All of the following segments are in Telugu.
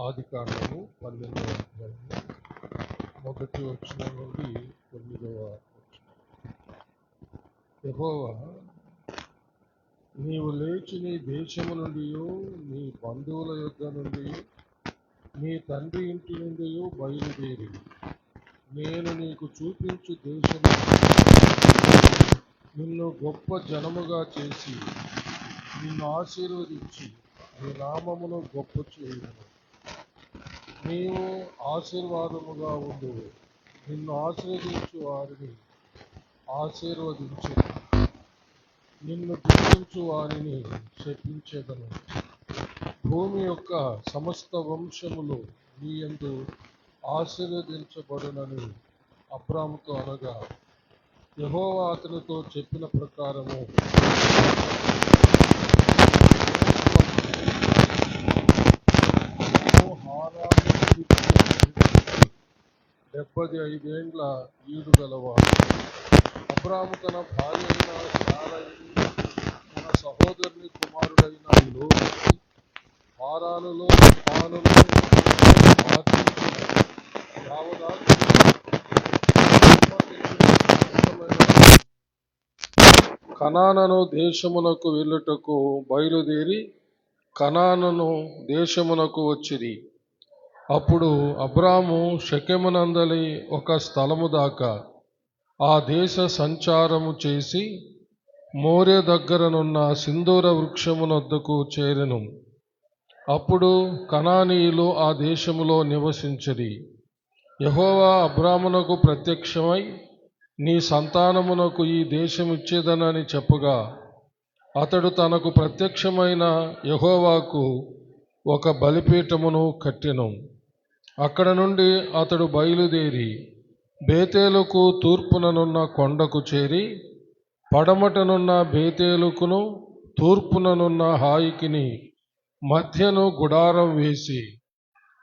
ఆదికాండము 12వ అధ్యాయము 1వ వచనం నుండి 9వ వచనం. యెహోవా, నీవు లేచి నీ దేశము నుండి, నీ బంధువుల యొద్ద నుండి, నీ తండ్రి ఇంటి నుండి బయలుదేరి నేను నీకు చూపించు దేశము నిన్ను గొప్ప జనముగా చేసి నిన్ను ఆశీర్వదించి నీ నామమును గొప్ప చేయును. నీవు ఆశీర్వాదముగా ఉండు, నిన్ను ఆశీర్వదించు వారిని ఆశీర్వదించు, నిన్ను దీవించు వారిని శపించెదను. భూమి యొక్క సమస్త వంశములు నీ యందు ఆశీర్వదించబడునని అబ్రాముతో అనగా, యెహోవా అతనితో చెప్పిన ప్రకారము 75 ఏండ్ల ఈడు గలవాడు. అబ్రాము తన భార్య అయిన శారయిని, తన సహోదరుని కుమారుడైన లోతుని హారానులో తానులో కనాను దేశమునకు వెళ్ళుటకు బయలుదేరి కనాను దేశమునకు వచ్చిరి. అప్పుడు అబ్రాము షెకెమునందలి ఒక స్థలము దాకా ఆ దేశ సంచారము చేసి మోరే దగ్గరనున్న సింధూర వృక్షమునొద్దకు చేరెను. అప్పుడు కనానీయులు ఆ దేశములో నివసించిరి. యెహోవా అబ్రామునకు ప్రత్యక్షమై, నీ సంతానమునకు ఈ దేశం ఇచ్చేదనని చెప్పగా, అతడు తనకు ప్రత్యక్షమైన యెహోవాకు ఒక బలిపీఠమును కట్టెను. అక్కడ నుండి అతడు బయలుదేరి బేతేలుకు తూర్పుననున్న కొండకు చేరి, పడమటనున్న బేతేలుకును తూర్పుననున్న హాయికిని మధ్యను గుడారం వేసి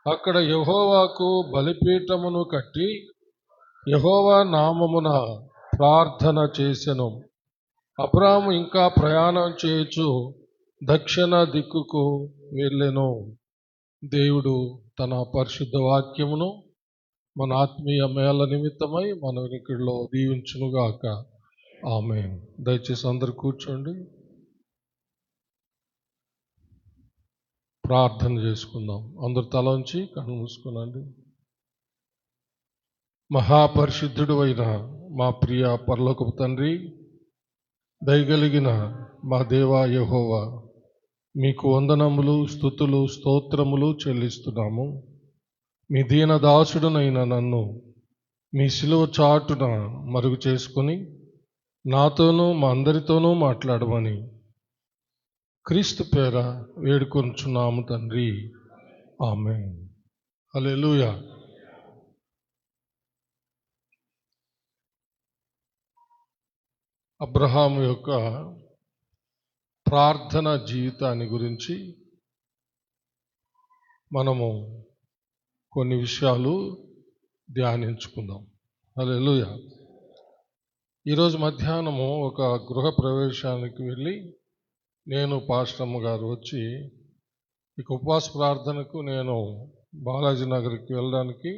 అక్కడ యెహోవాకు బలిపీఠమును కట్టి యెహోవా నామమున ప్రార్థన చేసెను. అబ్రాము ఇంకా ప్రయాణం చేయుచు దక్షిణ దిక్కుకు వెళ్ళెను. దేవుడు తన పరిశుద్ధ వాక్యమును మన ఆత్మీయ మేళ నిమిత్తమై మన వినికిడిలో దీవించునుగాక. ఆమేన్. దయచేసి అందరు కూర్చోండి, ప్రార్థన చేసుకుందాం. అందరు తల ఉంచి కన్ను మూసుకునండి. మహాపరిశుద్ధుడు అయిన మా ప్రియ పరలోకపు తండ్రి, దయగలిగిన మా దేవా యెహోవా, మీకు వందనములు, స్తుతులు, స్తోత్రములు చెల్లిస్తున్నాము. మీ దీనదాసుడునైన నన్ను మీ శిలువ చాటున మరుగు చేసుకుని నాతోనూ మా అందరితోనూ మాట్లాడమని క్రీస్తు పేర వేడుకొనుచున్నాము తండ్రి. ఆమేన్. హల్లెలూయా. అబ్రహాము యొక్క ప్రార్థన జీవితాన్ని గురించి మనము కొన్ని విషయాలు ధ్యానించుకుందాం. హల్లెలూయా. ఈరోజు మధ్యాహ్నము ఒక గృహ ప్రవేశానికి వెళ్ళి నేను పాస్టమ్మ గారు వచ్చి ఇక ఉపవాస ప్రార్థనకు నేను బాలాజీ నగర్కి వెళ్ళడానికి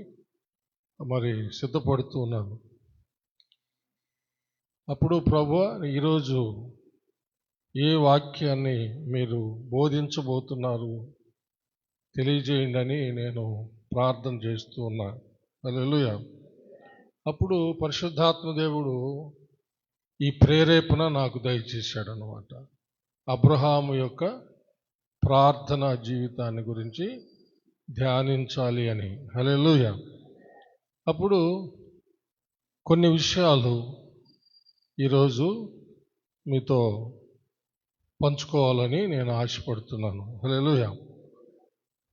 మరి సిద్ధపడుతూ ఉన్నాను. అప్పుడు ప్రభువా, ఈరోజు ఏ వాక్యాన్ని మీరు బోధించబోతున్నారు తెలియజేయండి అని నేను ప్రార్థన చేస్తూ ఉన్నా. హల్లెలూయా. అప్పుడు పరిశుద్ధాత్మ దేవుడు ఈ ప్రేరేపణ నాకు దయచేశాడు అన్నమాట. అబ్రహాము యొక్క ప్రార్థన జీవితాన్ని గురించి ధ్యానించాలి అని. హల్లెలూయా. అప్పుడు కొన్ని విషయాలు ఈరోజు మీతో పంచుకోవాలని నేను ఆశపడుతున్నాను. హల్లెలూయా.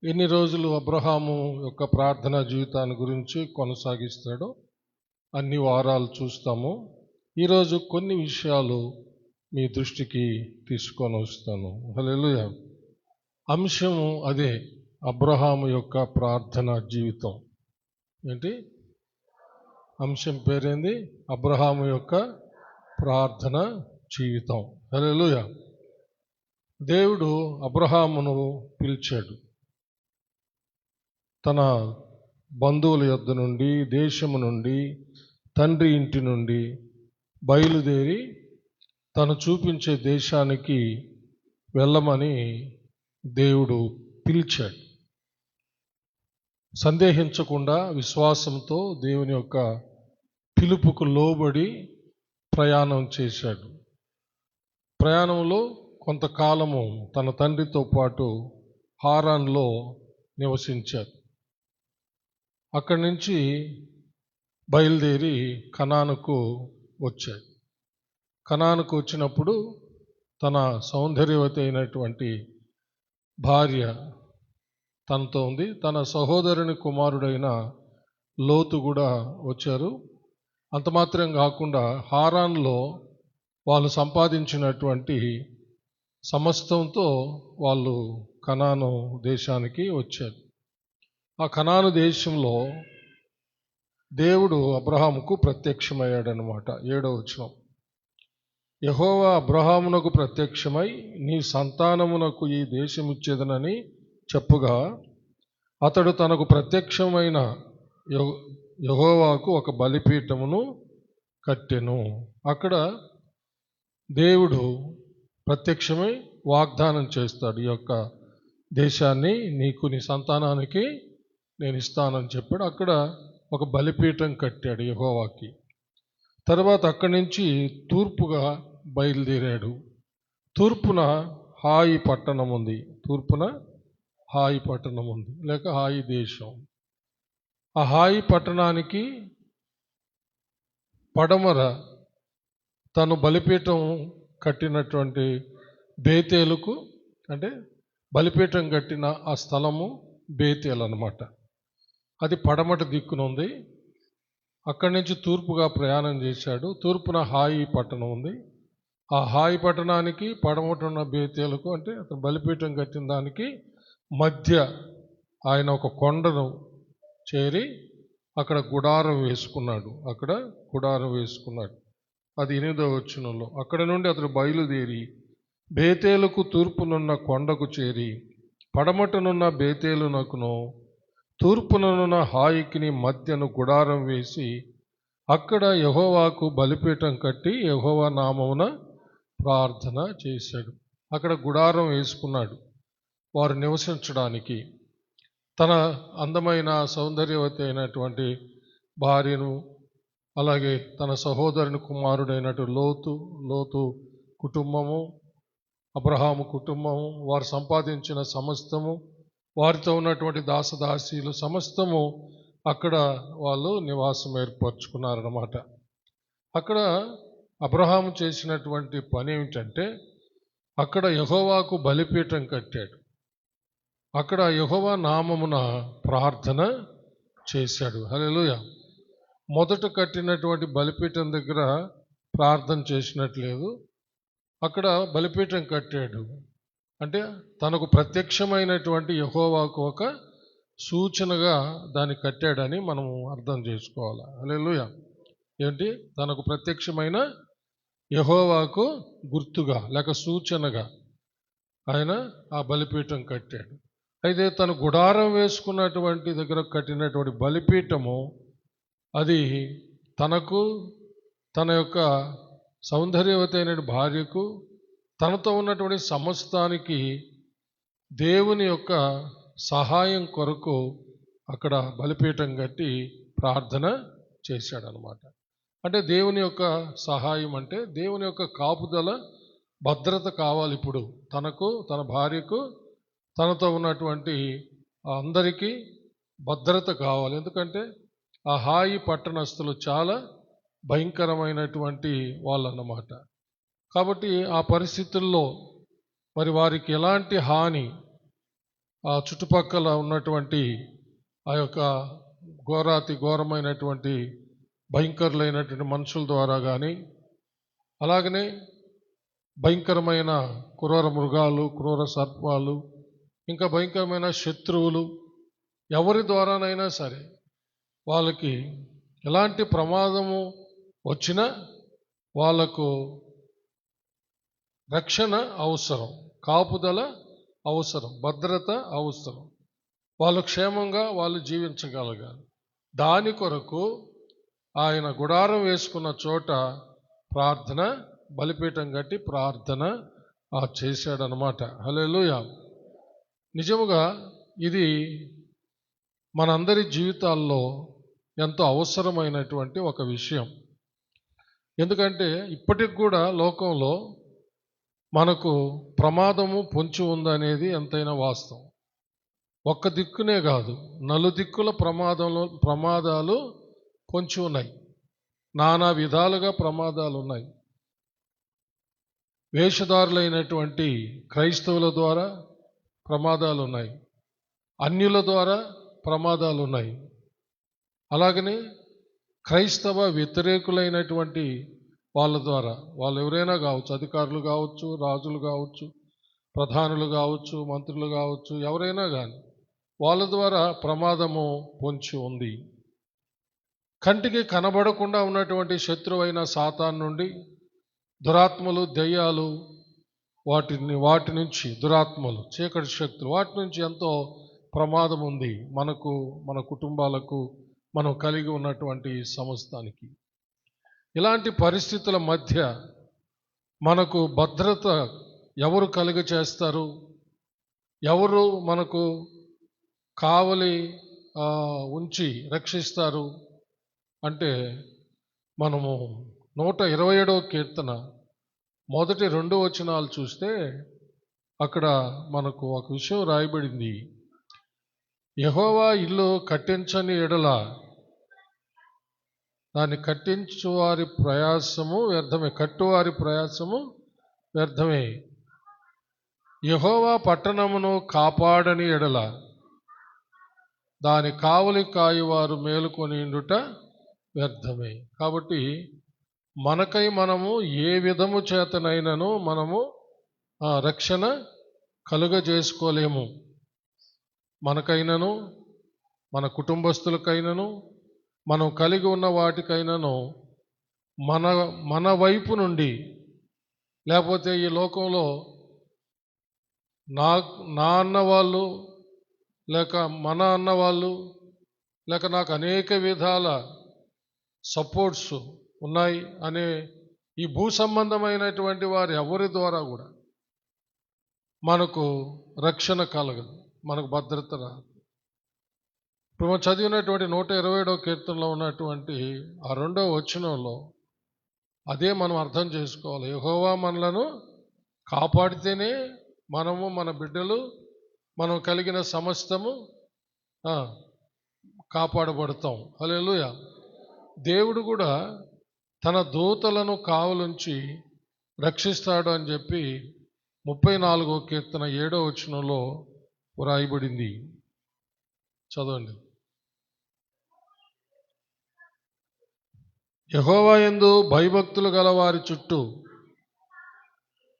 ఎన్ని రోజులు అబ్రహాము యొక్క ప్రార్థన జీవితాన్ని గురించి కొనసాగిస్తాడో అన్ని వారాలు చూస్తాము. ఈరోజు కొన్ని విషయాలు మీ దృష్టికి తీసుకొని వస్తాను. హల్లెలూయా. అంశము అదే, అబ్రహాము యొక్క ప్రార్థన జీవితం. ఏంటి అంశం పేరేంది? అబ్రహాము యొక్క ప్రార్థన జీవితం. హల్లెలూయా. దేవుడు అబ్రహామును పిలిచాడు. తన బంధువుల యొద్ద నుండి, దేశము నుండి, తండ్రి ఇంటి నుండి బయలుదేరి తను చూపించే దేశానికి వెళ్ళమని దేవుడు పిలిచాడు. సందేహించకుండా విశ్వాసంతో దేవుని యొక్క పిలుపుకు లోబడి ప్రయాణం చేశాడు. ప్రయాణంలో కొంతకాలము తన తండ్రితో పాటు హారాన్లో నివసించారు. అక్కడి నుంచి బయలుదేరి కనానుకు వచ్చాడు. కనానుకు వచ్చినప్పుడు తన సౌందర్యవతి అయినటువంటి భార్య తనతో ఉంది. తన సహోదరుని కుమారుడైన లోతు కూడా వచ్చారు. అంత మాత్రం కాకుండా హారాన్లో వాళ్ళు సంపాదించినటువంటి సమస్తంతో వాళ్ళు కనాను దేశానికి వచ్చారు. ఆ కనాను దేశంలో దేవుడు అబ్రహాముకు ప్రత్యక్షమయ్యాడనమాట. 7వ వచనం, యెహోవా అబ్రహామునకు ప్రత్యక్షమై నీ సంతానమునకు ఈ దేశం ఇచ్చేదనని చెప్పుగా అతడు తనకు ప్రత్యక్షమైన యెహోవాకు ఒక బలిపీఠమును కట్టెను. అక్కడ దేవుడు ప్రత్యక్షమై వాగ్దానం చేస్తాడు, ఈ యొక్క దేశాన్ని నీకు నీ సంతానానికి నేను ఇస్తానని చెప్పాడు. అక్కడ ఒక బలిపీఠం కట్టాడు యెహోవాకి. తర్వాత అక్కడి నుంచి తూర్పుగా బయలుదేరాడు. తూర్పున హాయి పట్టణం ఉంది. తూర్పున హాయి పట్టణం ఉంది, లేక హాయి దేశం. ఆ హాయి పట్టణానికి పడమర తను బలిపీఠం కట్టినటువంటి బేతేలుకు, అంటే బలిపీఠం కట్టిన ఆ స్థలము బేతేలు అన్నమాట. అది పడమట దిక్కునుంది. అక్కడి నుంచి తూర్పుగా ప్రయాణం చేశాడు. తూర్పున హాయి పట్టణం ఉంది. ఆ హాయి పట్టణానికి పడమట ఉన్న బేతేలుకు, అంటే అతను బలిపీఠం కట్టిన దానికి మధ్య ఆయన ఒక కొండను చేరి అక్కడ గుడారం వేసుకున్నాడు. అది 8వ వచనంలో. అక్కడ నుండి అతడు బయలుదేరి బేతేలుకు తూర్పునున్న కొండకు చేరి పడమటనున్న బేతేలునకును తూర్పునున్న హాయికిని మధ్యను గుడారం వేసి అక్కడ యెహోవాకు బలిపీఠం కట్టి యెహోవా నామమున ప్రార్థన చేశాడు. అక్కడ గుడారం వేసుకున్నాడు వారు నివసించడానికి. తన అందమైన సౌందర్యవతి అయినటువంటి భార్యను, అలాగే తన సహోదరుని కుమారుడైనటు లోతు కుటుంబము, అబ్రహాము కుటుంబము, వారు సంపాదించిన సమస్తము, వారితో ఉన్నటువంటి దాసదాసీలు సమస్తము అక్కడ వాళ్ళు నివాసం ఏర్పరచుకున్నారన్నమాట. అక్కడ అబ్రహాము చేసినటువంటి పని ఏమిటంటే అక్కడ యెహోవాకు బలిపీఠం కట్టాడు. అక్కడ యెహోవా నామమున ప్రార్థన చేశాడు. హల్లెలూయా. మొదట కట్టినటువంటి బలిపీఠం దగ్గర ప్రార్థన చేసినట్లేదు. అక్కడ బలిపీఠం కట్టాడు అంటే తనకు ప్రత్యక్షమైనటువంటి యెహోవాకు ఒక సూచనగా దాన్ని కట్టాడని మనం అర్థం చేసుకోవాలి. హల్లెలూయా. ఏంటి? తనకు ప్రత్యక్షమైన యెహోవాకు గుర్తుగా లేక సూచనగా ఆయన ఆ బలిపీఠం కట్టాడు. అయితే తను గుడారం వేసుకున్నటువంటి దగ్గర కట్టినటువంటి బలిపీఠము అది తనకు, తన యొక్క సౌందర్యవతి అయిన భార్యకు, తనతో ఉన్నటువంటి సమస్తానికి దేవుని యొక్క సహాయం కొరకు అక్కడ బలిపీఠం కట్టి ప్రార్థన చేశాడనమాట. అంటే దేవుని యొక్క సహాయం అంటే దేవుని యొక్క కాపుదల, భద్రత కావాలి. ఇప్పుడు తనకు, తన భార్యకు, తనతో ఉన్నటువంటి అందరికీ భద్రత కావాలి. ఎందుకంటే ఆ హాయి పట్టణస్థులు చాలా భయంకరమైనటువంటి వాళ్ళన్నమాట. కాబట్టి ఆ పరిస్థితుల్లో మరి వారికి ఎలాంటి హాని ఆ చుట్టుపక్కల ఉన్నటువంటి ఆ యొక్క ఘోరమైనటువంటి భయంకరులైనటువంటి మనుషుల ద్వారా కానీ, అలాగనే భయంకరమైన క్రూర మృగాలు, క్రూర సర్పాలు, ఇంకా భయంకరమైన శత్రువులు ఎవరి ద్వారానైనా సరే వాళ్ళకి ఎలాంటి ప్రమాదము వచ్చినా వాళ్ళకు రక్షణ అవసరం, కాపుదల అవసరం, భద్రత అవసరం. వాళ్ళు క్షేమంగా వాళ్ళు జీవించగలగాలి. దాని కొరకు ఆయన గుడారం వేసుకున్న చోట ప్రార్థన, బలిపీఠం కట్టి ప్రార్థన చేశాడనమాట. హల్లెలూయా. నిజముగా ఇది మనందరి జీవితాల్లో ఎంతో అవసరమైనటువంటి ఒక విషయం. ఎందుకంటే ఇప్పటికి కూడా లోకంలో మనకు ప్రమాదము పొంచి ఉందనేది ఎంతైనా వాస్తవం. ఒక్క దిక్కునే కాదు, నలుదిక్కుల ప్రమాదాలు పొంచి ఉన్నాయి. నానా విధాలుగా ప్రమాదాలు ఉన్నాయి. వేషధారులైనటువంటి క్రైస్తవుల ద్వారా ప్రమాదాలు ఉన్నాయి, అన్యుల ద్వారా ప్రమాదాలు ఉన్నాయి. అలాగనే క్రైస్తవ వ్యతిరేకులైనటువంటి వాళ్ళ ద్వారా, వాళ్ళు ఎవరైనా కావచ్చు, అధికారులు కావచ్చు, రాజులు కావచ్చు, ప్రధానులు కావచ్చు, మంత్రులు కావచ్చు, ఎవరైనా కానీ వాళ్ళ ద్వారా ప్రమాదము పొంచి ఉంది. కంటికి కనబడకుండా ఉన్నటువంటి శత్రువైన సాతాను నుండి దురాత్మలు, దెయ్యాలు, వాటి నుంచి దురాత్మలు, చీకటి శక్తులు, వాటి నుంచి ఎంతో ప్రమాదం ఉంది మనకు, మన కుటుంబాలకు, మనం కలిగి ఉన్నటువంటి సమస్తానికి. ఇలాంటి పరిస్థితుల మధ్య మనకు భద్రత ఎవరు కలుగచేస్తారు, ఎవరు మనకు కావలి ఉంచి రక్షిస్తారు అంటే, మనము 127వ కీర్తన మొదటి 2 వచనాలు చూస్తే అక్కడ మనకు ఒక విషయం రాయబడింది. యెహోవా ఇల్లు కట్టించని ఎడల దాన్ని కట్టించువారి ప్రయాసము వ్యర్థమే, కట్టువారి ప్రయాసము వ్యర్థమే. యెహోవా పట్టణమును కాపాడని ఎడల దాని కావలి కాయువారు మేలుకొనిండుట వ్యర్థమే. కాబట్టి మనకై మనము ఏ విధము చేతనైనను మనము రక్షణ కలుగజేసుకోలేము. మనకైనను, మన కుటుంబస్తులకైనను, మనం కలిగి ఉన్న వాటికైనను మన వైపు నుండి, లేకపోతే ఈ లోకంలో నా అన్నవాళ్ళు, లేక మన అన్నవాళ్ళు, లేక నాకు అనేక విధాల సపోర్ట్స్ ఉన్నాయి అనే ఈ భూ సంబంధమైనటువంటి వారు ఎవరి ద్వారా కూడా మనకు రక్షణ కలగదు, మనకు భద్రత రాదు. ఇప్పుడు మనం చదివినటువంటి 127వ కీర్తనలో ఉన్నటువంటి ఆ 2వ వచనంలో అదే మనం అర్థం చేసుకోవాలి. యెహోవా మనలను కాపాడితేనే మనము, మన బిడ్డలు, మనం కలిగిన సమస్తము కాపాడబడతాం. హల్లెలూయా. దేవుడు కూడా తన దూతలను కావలుంచి రక్షిస్తాడు అని చెప్పి 34వ కీర్తన 7వ వచనంలో వ్రాయబడింది. చదవండి. యెహోవా యందు భయభక్తులు గల వారి చుట్టూ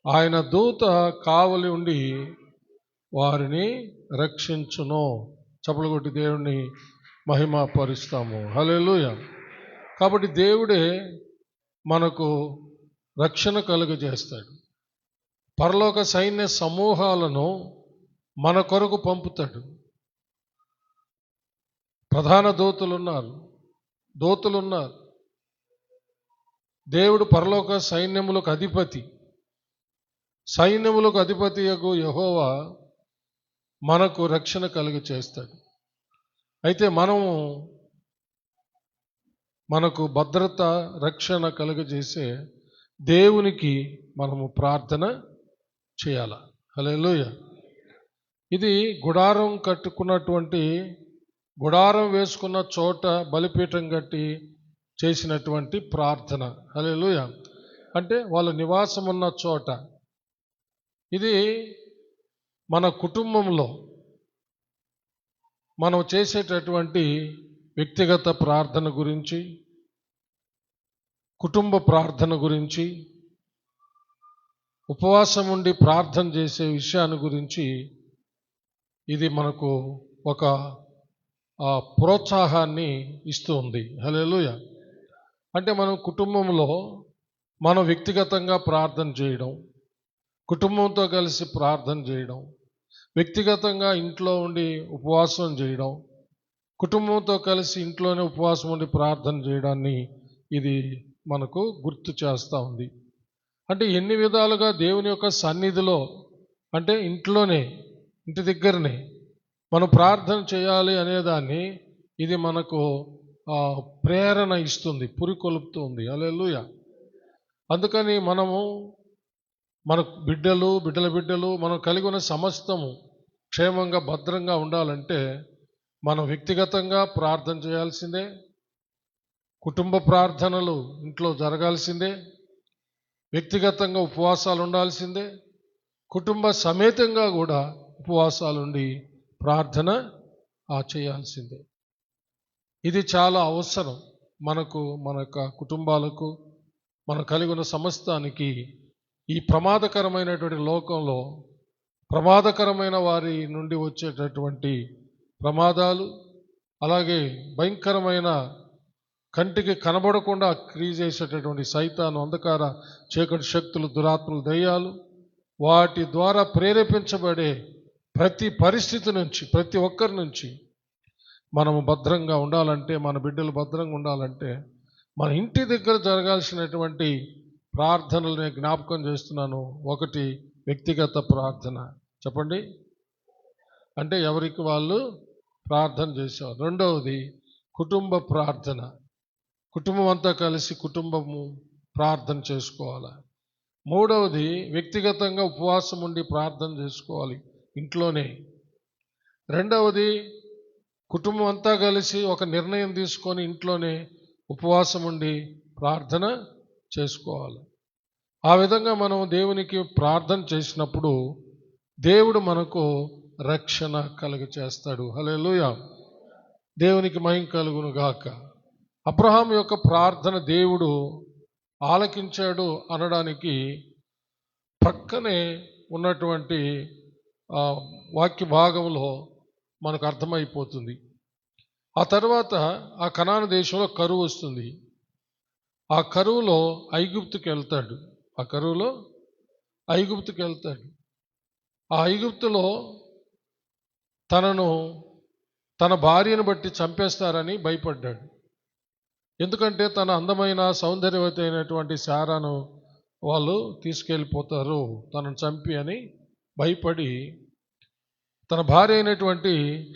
ఆయన దూత కావలి ఉండి వారిని రక్షించును. చప్పలు కొట్టి దేవుణ్ణి మహిమ పరుస్తాము. హల్లెలూయా. కాబట్టి దేవుడే మనకు రక్షణ కలుగజేస్తాడు. పరలోక సైన్య సమూహాలను మన కొరకు పంపుతాడు. ప్రధాన దూతలున్నారు. దేవుడు పరలోక సైన్యములకు అధిపతి. సైన్యములకు అధిపతియగు యెహోవా మనకు రక్షణ కలుగజేస్తాడు. అయితే మనకు భద్రత, రక్షణ కలుగజేసే దేవునికి మనము ప్రార్థన చేయాలి. హల్లెలూయా. ఇది గుడారం కట్టుకున్నటువంటి, గుడారం వేసుకున్న చోట బలిపీఠం కట్టి చేసినటువంటి ప్రార్థన. హల్లెలూయా. అంటే వాళ్ళ నివాసం ఉన్న చోట. ఇది మన కుటుంబంలో మనం చేసేటటువంటి వ్యక్తిగత ప్రార్థన గురించి, కుటుంబ ప్రార్థన గురించి, ఉపవాసం ఉండి ప్రార్థన చేసే విషయాన్ని గురించి ఇది మనకు ఒక ప్రోత్సాహాన్ని ఇస్తూ ఉంది. హల్లెలూయా. అంటే మనం కుటుంబంలో మనం వ్యక్తిగతంగా ప్రార్థన చేయడం, కుటుంబంతో కలిసి ప్రార్థన చేయడం, వ్యక్తిగతంగా ఇంట్లో ఉండి ఉపవాసం చేయడం, కుటుంబంతో కలిసి ఇంట్లోనే ఉపవాసం ఉండి ప్రార్థన చేయడాన్ని ఇది మనకు గుర్తు చేస్తూ ఉంది. అంటే ఎన్ని విధాలుగా దేవుని యొక్క సన్నిధిలో, అంటే ఇంట్లోనే, ఇంటి దగ్గరనే మనం ప్రార్థన చేయాలి అనేదాన్ని ఇది మనకు ప్రేరణ ఇస్తుంది, పురికొల్పుతుంది. హల్లెలూయా. అందుకని మనము మన బిడ్డల బిడ్డలు మనం కలిగి ఉన్న సమస్తము క్షేమంగా భద్రంగా ఉండాలంటే మనం వ్యక్తిగతంగా ప్రార్థన చేయాల్సిందే, కుటుంబ ప్రార్థనలు ఇంట్లో జరగాల్సిందే, వ్యక్తిగతంగా ఉపవాసాలు ఉండాల్సిందే, కుటుంబ సమేతంగా కూడా ఉపవాసాలుండి ప్రార్థన చేయాల్సిందే. ఇది చాలా అవసరం మనకు, మన యొక్క కుటుంబాలకు, మనం కలిగి ఉన్న సమస్తానికి. ఈ ప్రమాదకరమైనటువంటి లోకంలో ప్రమాదకరమైన వారి నుండి వచ్చేటటువంటి ప్రమాదాలు, అలాగే భయంకరమైన కంటికి కనబడకుండా క్రియ చేసేటటువంటి సైతాను, అంధకార చీకటి శక్తులు, దురాత్మలు, దయ్యాలు, వాటి ద్వారా ప్రేరేపించబడే ప్రతి పరిస్థితి నుంచి, ప్రతి ఒక్కరి నుంచి మనము భద్రంగా ఉండాలంటే, మన బిడ్డలు భద్రంగా ఉండాలంటే మన ఇంటి దగ్గర జరగాల్సినటువంటి ప్రార్థనలు నేను జ్ఞాపకం చేస్తున్నాను. ఒకటి వ్యక్తిగత ప్రార్థన. చెప్పండి, అంటే ఎవరికి వాళ్ళు ప్రార్థన చేసేవారు. రెండవది కుటుంబ ప్రార్థన, కుటుంబం అంతా కలిసి కుటుంబము ప్రార్థన చేసుకోవాలి. మూడవది వ్యక్తిగతంగా ఉపవాసం ఉండి ప్రార్థన చేసుకోవాలి ఇంట్లోనే. రెండవది కుటుంబం అంతా కలిసి ఒక నిర్ణయం తీసుకొని ఇంట్లోనే ఉపవాసం ఉండి ప్రార్థన చేసుకోవాలి. ఆ విధంగా మనం దేవునికి ప్రార్థన చేసినప్పుడు దేవుడు మనకు రక్షణ కలుగచేస్తాడు. హల్లెలూయా. దేవునికి మహిమ కలుగును గాక. అబ్రహాం యొక్క ప్రార్థన దేవుడు ఆలకించాడు అనడానికి పక్కనే ఉన్నటువంటి వాక్య భాగంలో మనకు అర్థమైపోతుంది. ఆ తర్వాత ఆ కనాను దేశంలో కరువు వస్తుంది. ఆ కరువులో ఐగుప్తుకి వెళ్తాడు. ఆ ఐగుప్తులో తన భార్యను బట్టి చంపేస్తారని భయపడ్డాడు. ఎందుకంటే తన అందమైన సౌందర్యవతి అయినటువంటి శారాను వాళ్ళు తీసుకెళ్ళిపోతారు తనను చంపి అని భయపడి తన భార్య అయినటువంటి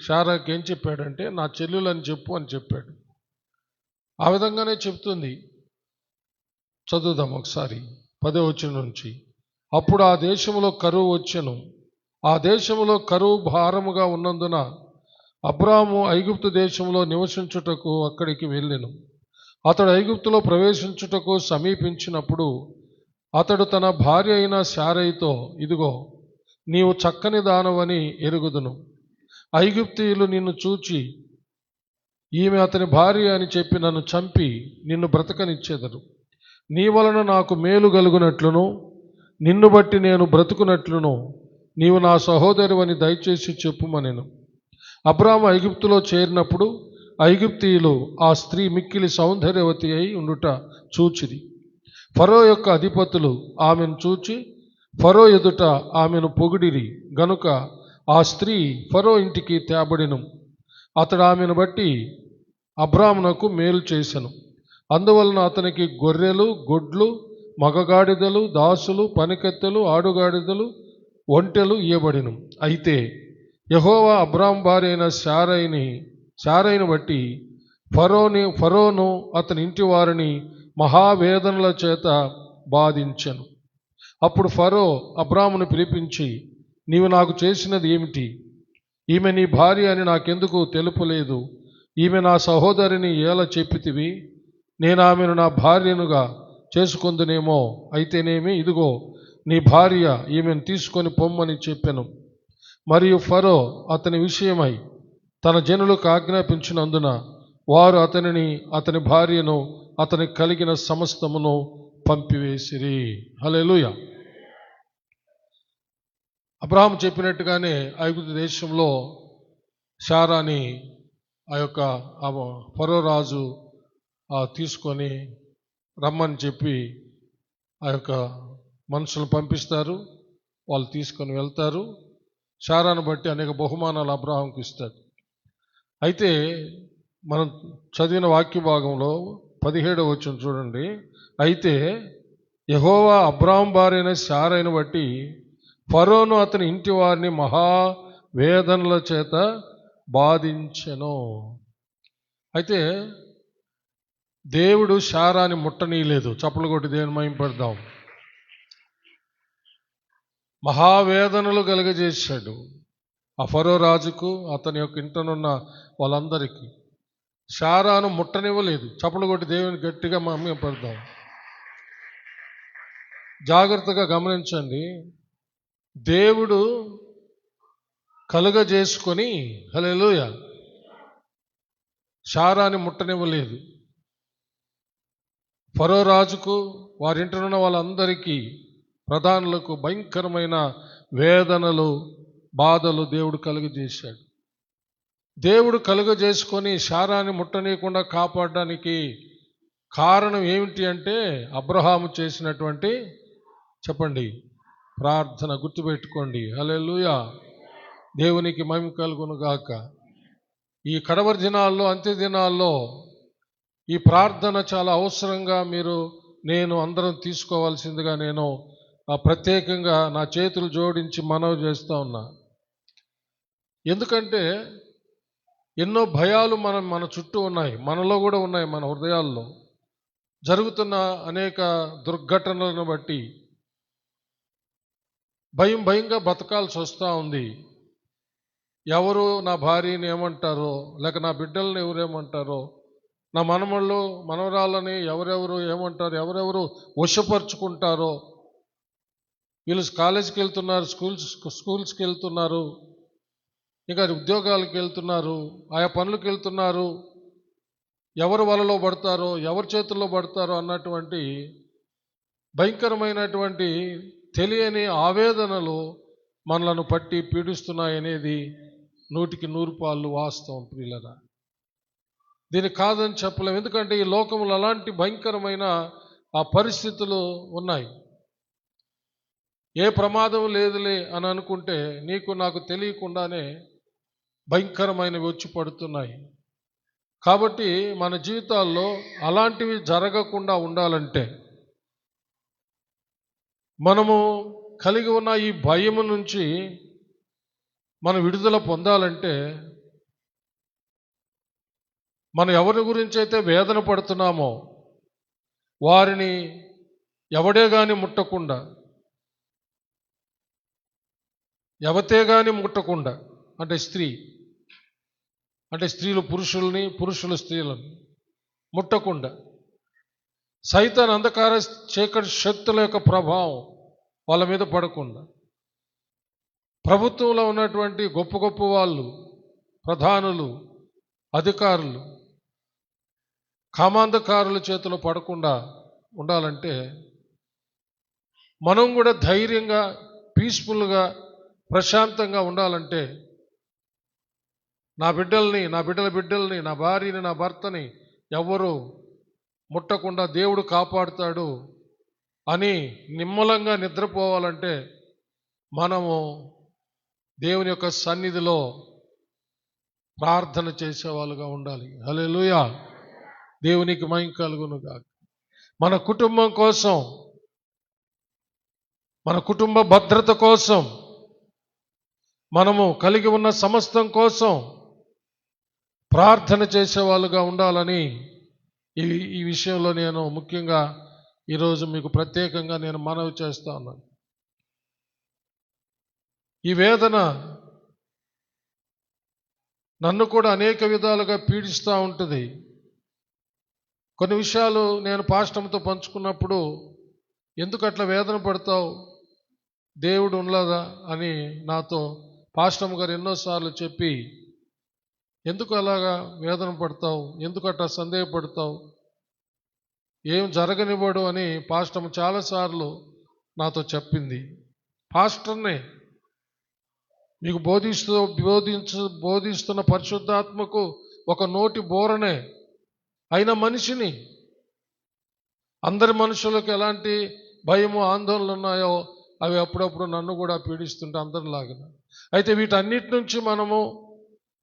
శారాకి ఏం చెప్పాడంటే, నా చెల్లెలని చెప్పు అని చెప్పాడు. ఆ విధంగానే చెప్తుంది. చదువుదాం ఒకసారి 10వ వచనం నుంచి. అప్పుడు ఆ దేశంలో కరువు వచ్చెను. ఆ దేశంలో కరువు భారముగా ఉన్నందున అబ్రాము ఐగుప్తు దేశంలో నివసించుటకు అక్కడికి వెళ్ళెను. అతడు ఐగుప్తులో ప్రవేశించుటకు సమీపించినప్పుడు అతడు తన భార్య అయిన శారైతో, ఇదిగో నీవు చక్కని దానవని ఎరుగుదును. ఐగుప్తీయులు నిన్ను చూచి ఈమె అతని భార్య అని చెప్పి నన్ను చంపి నిన్ను బ్రతకనిచ్చేదరు. నీ వలన నాకు మేలు కలుగునట్లును నిన్ను బట్టి నేను బ్రతుకునట్లును నీవు నా సహోదరువని దయచేసి చెప్పుమనెను. అబ్రాము ఐగుప్తులో చేరినప్పుడు ఐగుప్తీయులు ఆ స్త్రీ మిక్కిలి సౌందర్యవతి అయి ఉండుట చూచిరి. ఫరో యొక్క అధిపతులు ఆమెను చూచి ఫరో ఎదుట ఆమెను పొగిడిరి గనుక ఆ స్త్రీ ఫరో ఇంటికి తేబడెను. అతడు ఆమెను బట్టి అబ్రామునకు మేలు చేసెను. అందువలన అతనికి గొర్రెలు, గొడ్లు, మగగాడిదలు, దాసులు, పనికత్తెలు, ఆడుగాడిదలు, ఒంటెలు ఇయ్యబడిను. అయితే యెహోవా అబ్రాము భార్య అయిన శారైని బట్టి ఫరోను అతని ఇంటి వారిని మహావేదనల చేత బాధించెను. అప్పుడు ఫరో అబ్రామును పిలిపించి, నీవు నాకు చేసినది ఏమిటి? ఈమె నీ భార్య అని నాకెందుకు తెలుపలేదు? ఈమె నా సహోదరిని ఎలా చెప్పితివి? నేను ఆమెను నా భార్యనుగా చేసుకొందునేమో. అయితేనేమి, ఇదిగో నీ భార్య, ఈమెను తీసుకొని పొమ్మని చెప్పెను. మరియు ఫరో అతని విషయమై తన జనులకు ఆజ్ఞాపించినందున వారు అతనిని, అతని భార్యను, అతనికి కలిగిన సమస్తమును పంపివేసిరి. హల్లెలూయా. అబ్రహాము చెప్పినట్టుగానే ఐగుప్తు దేశంలో శారాని ఆ యొక్క ఫరో రాజు తీసుకొని రమ్మని చెప్పి ఆ యొక్క మనుషులను పంపిస్తారు. వాళ్ళు తీసుకొని వెళ్తారు. శారాను బట్టి అనేక బహుమానాలు అబ్రహాంకి ఇస్తాడు. అయితే మనం చదివిన వాక్య భాగంలో 17వ వచనం చూడండి. అయితే యెహోవా అబ్రాహాము భార్యైన శారైను బట్టి ఫరోను అతని ఇంటి వారిని మహావేదనల చేత బాధించెను. అయితే దేవుడు శారాని ముట్టనీయలేదు. చప్పలు కొట్టి దేవుని మహిమపడదాం. మహావేదనలు కలుగజేశాడు ఆ ఫరో రాజుకు, అతని యొక్క ఇంటనున్న వాళ్ళందరికీ. శారాను ముట్టనివ్వలేదు. చప్పలు కొట్టి దేవుని గట్టిగా మహిమపడదాం. జాగ్రత్తగా గమనించండి. దేవుడు కలుగజేసుకొని హల్లెలూయా శారాని ముట్టనివ్వలేదు. ఫరో రాజుకు, వారింటనున్న వాళ్ళందరికీ, ప్రధానులకు భయంకరమైన వేదనలు, బాధలు దేవుడు కలుగజేశాడు. దేవుడు కలుగజేసుకొని శారాన్ని ముట్టనీయకుండా కాపాడడానికి కారణం ఏమిటి అంటే అబ్రహాము చేసినటువంటి, చెప్పండి, ప్రార్థన. గుర్తుపెట్టుకోండి. హల్లెలూయా, దేవునికి మహిమ కలుగును గాక. ఈ కడవరి దినాల్లో, అంత్య దినాల్లో ఈ ప్రార్థన చాలా అవసరంగా నేను అందరం తీసుకోవాల్సిందిగా నేను ప్రత్యేకంగా నా చేతులు జోడించి మనవి చేస్తూ ఉన్నా. ఎందుకంటే ఎన్నో భయాలు మన చుట్టూ ఉన్నాయి, మనలో కూడా ఉన్నాయి. మన హృదయాల్లో జరుగుతున్న అనేక దుర్ఘటనలను బట్టి భయంగా బతకాల్సి వస్తూ ఉంది. ఎవరు నా భార్యని ఏమంటారో, లేక నా బిడ్డల్ని ఎవరేమంటారో, నా మనమళ్ళు మనవరాలని ఎవరెవరు ఏమంటారు, ఎవరెవరు వశపరుచుకుంటారో. వీళ్ళు కాలేజీకి వెళ్తున్నారు, స్కూల్స్కి వెళ్తున్నారు, ఇంకా ఉద్యోగాలకు వెళ్తున్నారు, ఆయా పనులకు వెళ్తున్నారు. ఎవరు వలలో పడతారో, ఎవరి చేతుల్లో పడతారో అన్నటువంటి భయంకరమైనటువంటి తెలియని ఆవేదనలు మనలను పట్టి పీడిస్తున్నాయనేది 100కి 100 వాస్తవం ప్రియులరా. దీన్ని కాదని చెప్పలేము. ఎందుకంటే ఈ లోకంలో అలాంటి భయంకరమైన ఆ పరిస్థితులు ఉన్నాయి. ఏ ప్రమాదం లేదులే అని అనుకుంటే నీకు నాకు తెలియకుండానే భయంకరమైనవి వచ్చి పడుతున్నాయి. కాబట్టి మన జీవితాల్లో అలాంటివి జరగకుండా ఉండాలంటే, మనము కలిగి ఉన్న ఈ భయము నుంచి మనం విడుదల పొందాలంటే, మనం ఎవరి గురించి అయితే వేదన పడుతున్నామో వారిని ఎవడే గాని ముట్టకుండా, ఎవతే గాని ముట్టకుండా, అంటే స్త్రీలు పురుషుల్ని, పురుషులు స్త్రీలను ముట్టకుండా, సైతాన్ అంధకార చీకటి శక్తుల యొక్క ప్రభావం వాళ్ళ మీద పడకుండా, ప్రభుత్వంలో ఉన్నటువంటి గొప్ప వాళ్ళు, ప్రధానులు, అధికారులు, కామాంధకారుల చేతిలో పడకుండా ఉండాలంటే మనం కూడా ధైర్యంగా, పీస్ఫుల్గా, ప్రశాంతంగా ఉండాలంటే నా బిడ్డల బిడ్డల్ని, నా భార్యని, నా భర్తని ఎవరు ముట్టకుండా దేవుడు కాపాడుతాడు అని నిమ్మలంగా నిద్రపోవాలంటే మనము దేవుని యొక్క సన్నిధిలో ప్రార్థన చేసేవాళ్ళుగా ఉండాలి. హల్లెలూయా, దేవునికి మహిమ కలుగును గాక. మన కుటుంబం కోసం, మన కుటుంబ భద్రత కోసం, మనము కలిగి ఉన్న సమస్తం కోసం ప్రార్థన చేసేవాళ్ళుగా ఉండాలని ఈ విషయంలో నేను ముఖ్యంగా ఈరోజు మీకు ప్రత్యేకంగా నేను మనవి చేస్తా ఉన్నాను. ఈ వేదన నన్ను కూడా అనేక విధాలుగా పీడిస్తూ ఉంటుంది. కొన్ని విషయాలు నేను పాస్టర్తో పంచుకున్నప్పుడు, ఎందుకు అట్లా వేదన పడతావు, దేవుడు ఉండలేదా అని నాతో పాస్టర్ గారు ఎన్నోసార్లు చెప్పి, ఎందుకు అలాగా వేదన పడతావు, ఎందుకు అట్లా సందేహపడతావు, ఏం జరగనివ్వడు అని పాస్టర్ చాలాసార్లు నాతో చెప్పింది. పాస్టర్నే, మీకు బోధిస్తున్న పరిశుద్ధాత్మకు ఒక నోటి బోరనే అయిన మనిషిని, అందరి మనుషులకు ఎలాంటి భయము, ఆందోళనలు ఉన్నాయో అవి అప్పుడప్పుడు నన్ను కూడా పీడిస్తుంటే అందరిలాగా. అయితే వీటన్నిటి నుంచి మనము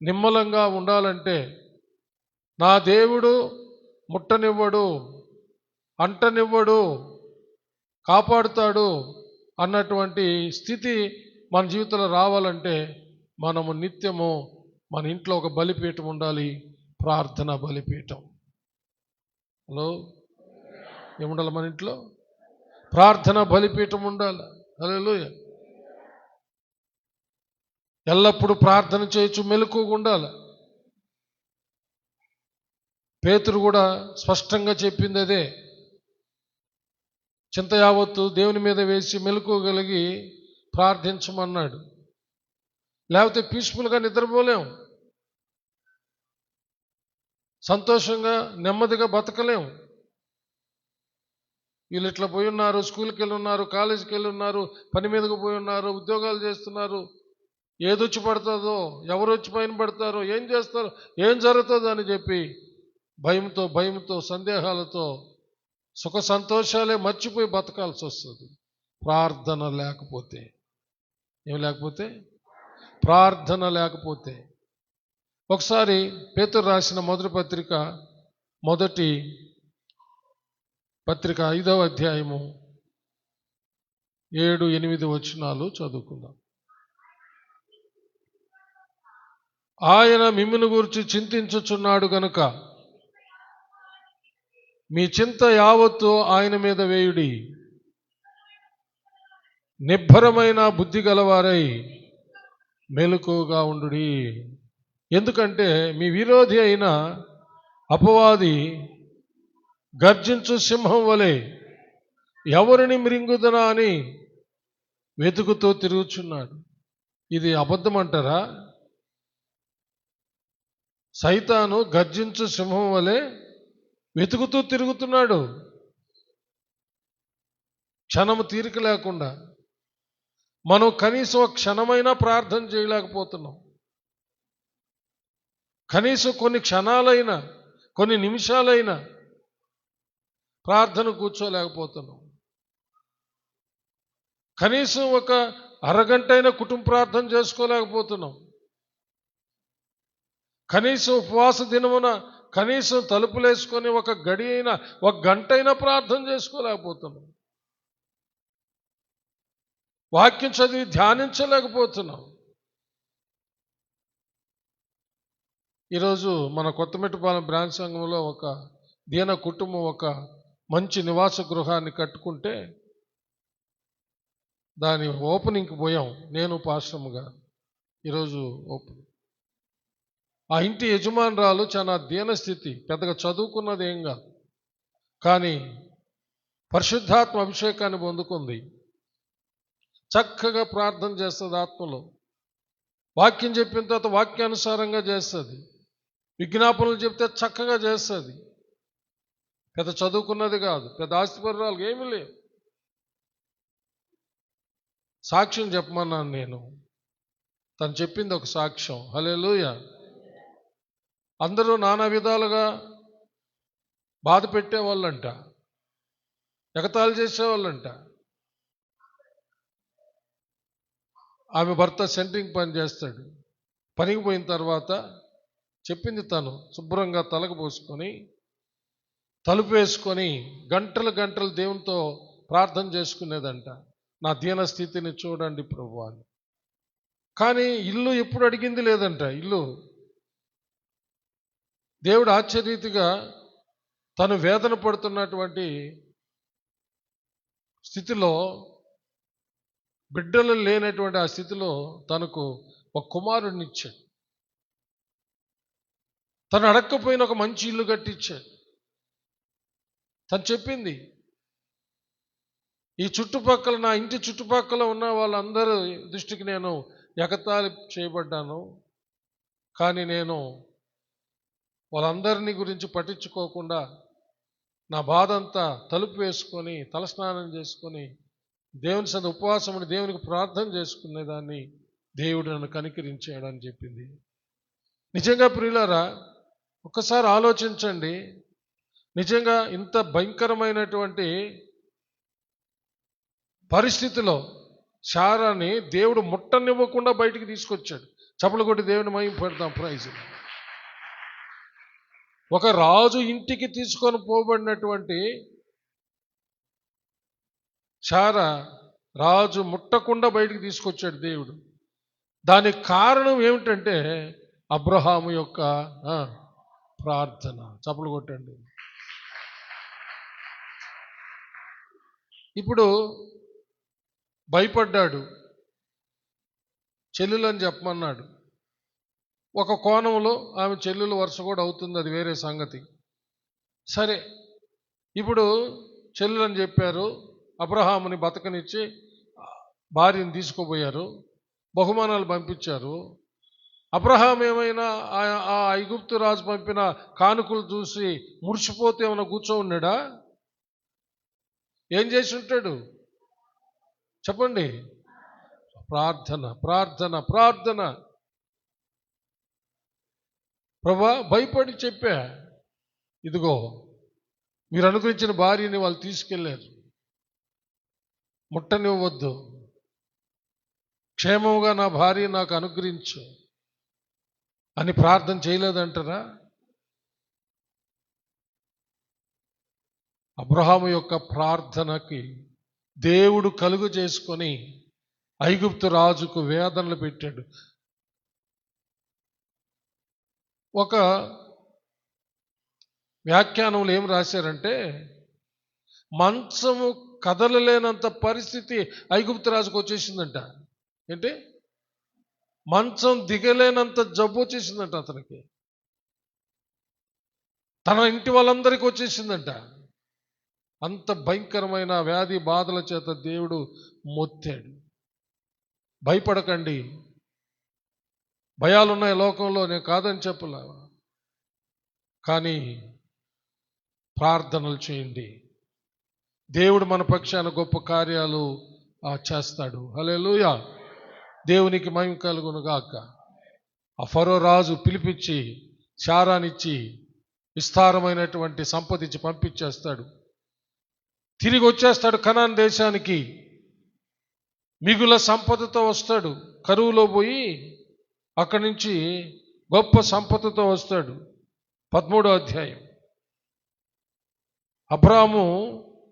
నిమ్మలంగా ఉండాలంటే నా దేవుడు ముట్టనివ్వడు, అంటనివ్వడు, కాపాడుతాడు అన్నటువంటి స్థితి మన జీవితంలో రావాలంటే మనము నిత్యము మన ఇంట్లో ఒక బలిపీఠం ఉండాలి, ప్రార్థన బలిపీఠం. హలో, ఏముండాలి మన ఇంట్లో? ప్రార్థన బలిపీఠం ఉండాలి. హల్లెలూయా. ఎల్లప్పుడూ ప్రార్థన చేయొచ్చు, మెలకువగా ఉండాలి. పేతురు కూడా స్పష్టంగా చెప్పింది అదే. చింత యావత్తు దేవుని మీద వేసి మెలకువగలిగి ప్రార్థించమన్నాడు. లేకపోతే పీస్ఫుల్గా నిద్రపోలేం, సంతోషంగా నెమ్మదిగా బతకలేం. వీళ్ళు ఇట్లా పోయి ఉన్నారు, స్కూల్కి వెళ్ళి ఉన్నారు, కాలేజీకి వెళ్ళి ఉన్నారు, పని మీదకి పోయి ఉన్నారు, ఉద్యోగాలు చేస్తున్నారు. ఏదొచ్చి పడుతుందో, ఎవరు వచ్చి పైన పడతారో, ఏం చేస్తారో, ఏం జరుగుతుందో అని చెప్పి భయంతో సందేహాలతో సుఖ సంతోషాలే మర్చిపోయి బతకాల్సి వస్తుంది. ప్రార్థన లేకపోతే. ఏం లేకపోతే? ప్రార్థన లేకపోతే. ఒకసారి పేతురు రాసిన మొదటి పత్రిక 5వ అధ్యాయము 7-8 వచనాలు చదువుకుందాం. ఆయన మిమ్మును గూర్చి చింతించుచున్నాడు గనుక మీ చింత యావత్తు ఆయన మీద వేయుడి. నిబ్బరమైన బుద్ధి గలవారై మెలకువగా ఉండుడి. ఎందుకంటే మీ విరోధి అయిన అపవాది గర్జించు సింహం వలె ఎవరిని మృంగుదనా అని వెతుకుతూ తిరుగుచున్నాడు. ఇది అబద్ధం అంటారా? సైతాను గర్జించు సింహం వలె వెతుకుతూ తిరుగుతున్నాడు, క్షణము తీరిక లేకుండా. మనం కనీసం ఒక క్షణమైనా ప్రార్థన చేయలేకపోతున్నాం. కనీసం కొన్ని క్షణాలైనా, కొన్ని నిమిషాలైనా ప్రార్థన కూర్చోలేకపోతున్నాం. కనీసం ఒక అరగంటైనా కుటుంబ ప్రార్థన చేసుకోలేకపోతున్నాం. కనీసం ఉపవాస దినమున కనీసం తలుపులేసుకొని ఒక గడి అయినా, ఒక గంట అయినా ప్రార్థన చేసుకోలేకపోతున్నాం. వాక్యం చదివి ధ్యానించలేకపోతున్నాం. ఈరోజు మన కొత్తమెట్టుపాలెం బ్రాంచ్ సంఘంలో ఒక దీన కుటుంబం ఒక మంచి నివాస గృహాన్ని కట్టుకుంటే దాని ఓపెనింగ్కి పోయాం, నేను పాస్టర్గా. ఈరోజు ఓపెనింగ్. ఆ ఇంటి యజమానురాలు చాలా దీనస్థితి, పెద్దగా చదువుకున్నది ఏం కాదు, కానీ పరిశుద్ధాత్మ అభిషేకాన్ని పొందుకుంది. చక్కగా ప్రార్థన చేస్తుంది, ఆత్మలో వాక్యం చెప్పిన తర్వాత వాక్యానుసారంగా చేస్తుంది, విజ్ఞాపనలు చెప్తే చక్కగా చేస్తుంది. పెద్ద చదువుకున్నది కాదు, పెద్ద ఆస్తిపరురాలు ఏమీ లేవు. సాక్ష్యం చెప్పమన్నాను నేను, తను చెప్పింది ఒక సాక్ష్యం. హల్లెలూయా. అందరూ నానా విధాలుగా బాధ పెట్టేవాళ్ళంట, ఎగతాళి చేసేవాళ్ళంట. ఆమె భర్త సెంట్రింగ్ పని చేస్తాడు. పనికి పోయిన తర్వాత చెప్పింది, తను శుభ్రంగా తలకు పోసుకొని తలుపు వేసుకొని గంటలు దేవునితో ప్రార్థన చేసుకునేదంట. నా దీన స్థితిని చూడండి ప్రభువా అని. కానీ ఇల్లు ఎప్పుడు అడిగింది లేదంట. ఇల్లు దేవుడు ఆశ్చర్యరీతిగా తను వేదన పడుతున్నటువంటి స్థితిలో, బిడ్డలు లేనటువంటి ఆ స్థితిలో తనకు ఒక కుమారుడిని ఇచ్చాడు. తను అడక్కపోయిన ఒక మంచి ఇల్లు కట్టించాడు. తను చెప్పింది, ఈ చుట్టుపక్కల, నా ఇంటి చుట్టుపక్కల ఉన్న వాళ్ళందరూ దృష్టికి నేను ఎగతాళి చేయబడ్డాను, కానీ నేను వాళ్ళందరినీ గురించి పట్టించుకోకుండా నా బాధ అంతా తలుపు వేసుకొని తలస్నానం చేసుకొని దేవుని సన్నిధిలో ఉపవాసముని దేవునికి ప్రార్థన చేసుకునేదాన్ని దేవుడు నన్ను కనికరించాడని చెప్పింది. నిజంగా ప్రియులారా, ఒక్కసారి ఆలోచించండి. నిజంగా ఇంత భయంకరమైనటువంటి పరిస్థితిలో శారాని దేవుడు ముట్టనివ్వకుండా బయటికి తీసుకొచ్చాడు. చప్పలు కొట్టి దేవుని మహిమ పెడతాం. ప్రైజ్. ఒక రాజు ఇంటికి తీసుకొని పోబడినటువంటి శారా రాజు ముట్టకుండా బయటికి తీసుకొచ్చాడు దేవుడు. దానికి కారణం ఏమిటంటే అబ్రహాము యొక్క ప్రార్థన. చప్పలు కొట్టండి. ఇప్పుడు భయపడ్డాడు, చెల్లెలని చెప్పమన్నాడు. ఒక కోణంలో ఆమె చెల్లెలు వరుస కూడా అవుతుంది, అది వేరే సంగతి. సరే, ఇప్పుడు చెల్లెలని చెప్పారు, అబ్రహాముని బతకనిచ్చి భార్యను తీసుకుపోయారు, బహుమానాలు పంపించారు. అబ్రహాం ఏమైనా ఆ ఐగుప్తు రాజు పంపిన కానుకలు చూసి మురిసిపోతే ఏమైనా కూర్చో ఉన్నాడా? ఏం చేసి ఉంటాడు చెప్పండి? ప్రార్థన, ప్రార్థన, ప్రార్థన. ప్రభా, భయపడి చెప్పా, ఇదిగో మీరు అనుగ్రహించిన భార్యని వాళ్ళు తీసుకెళ్ళారు, ముట్టనివ్వద్దు, క్షేమముగా నా భార్య నాకు అనుగ్రహించు అని ప్రార్థన చేయలేదంటారా? అబ్రహాము యొక్క ప్రార్థనకి దేవుడు కలుగు చేసుకొని ఐగుప్తు రాజుకు వేదనలు పెట్టాడు. ఒక వ్యాఖ్యానంలో ఏం రాశారంటే, మంచము కదలలేనంత పరిస్థితి ఐగుప్తు రాజుకు వచ్చేసిందంట. ఏంటి? మంచం దిగలేనంత జబ్బు వచ్చేసిందంట అతనికి. తన ఇంటి వాళ్ళందరికీ వచ్చేసిందంట. అంత భయంకరమైన వ్యాధి బాధల చేత దేవుడు మొత్తాడు. భయపడకండి, భయాలున్నాయి లోకంలో, నేను కాదని చెప్పలా, కానీ ప్రార్థనలు చేయండి. దేవుడు మన పక్షాన గొప్ప కార్యాలు చేస్తాడు. హల్లెలూయా. దేవునికి మహిమ కలుగును గాక. ఆ ఫరో రాజు పిలిపించి శారానిచ్చి విస్తారమైనటువంటి సంపద ఇచ్చి పంపించేస్తాడు. తిరిగి వచ్చేస్తాడు కనాన్ దేశానికి, మిగుల సంపదతో వస్తాడు. కరువులో పోయి అక్కడి నుంచి గొప్ప సంపదతో వస్తాడు. 13వ అధ్యాయం. అబ్రాము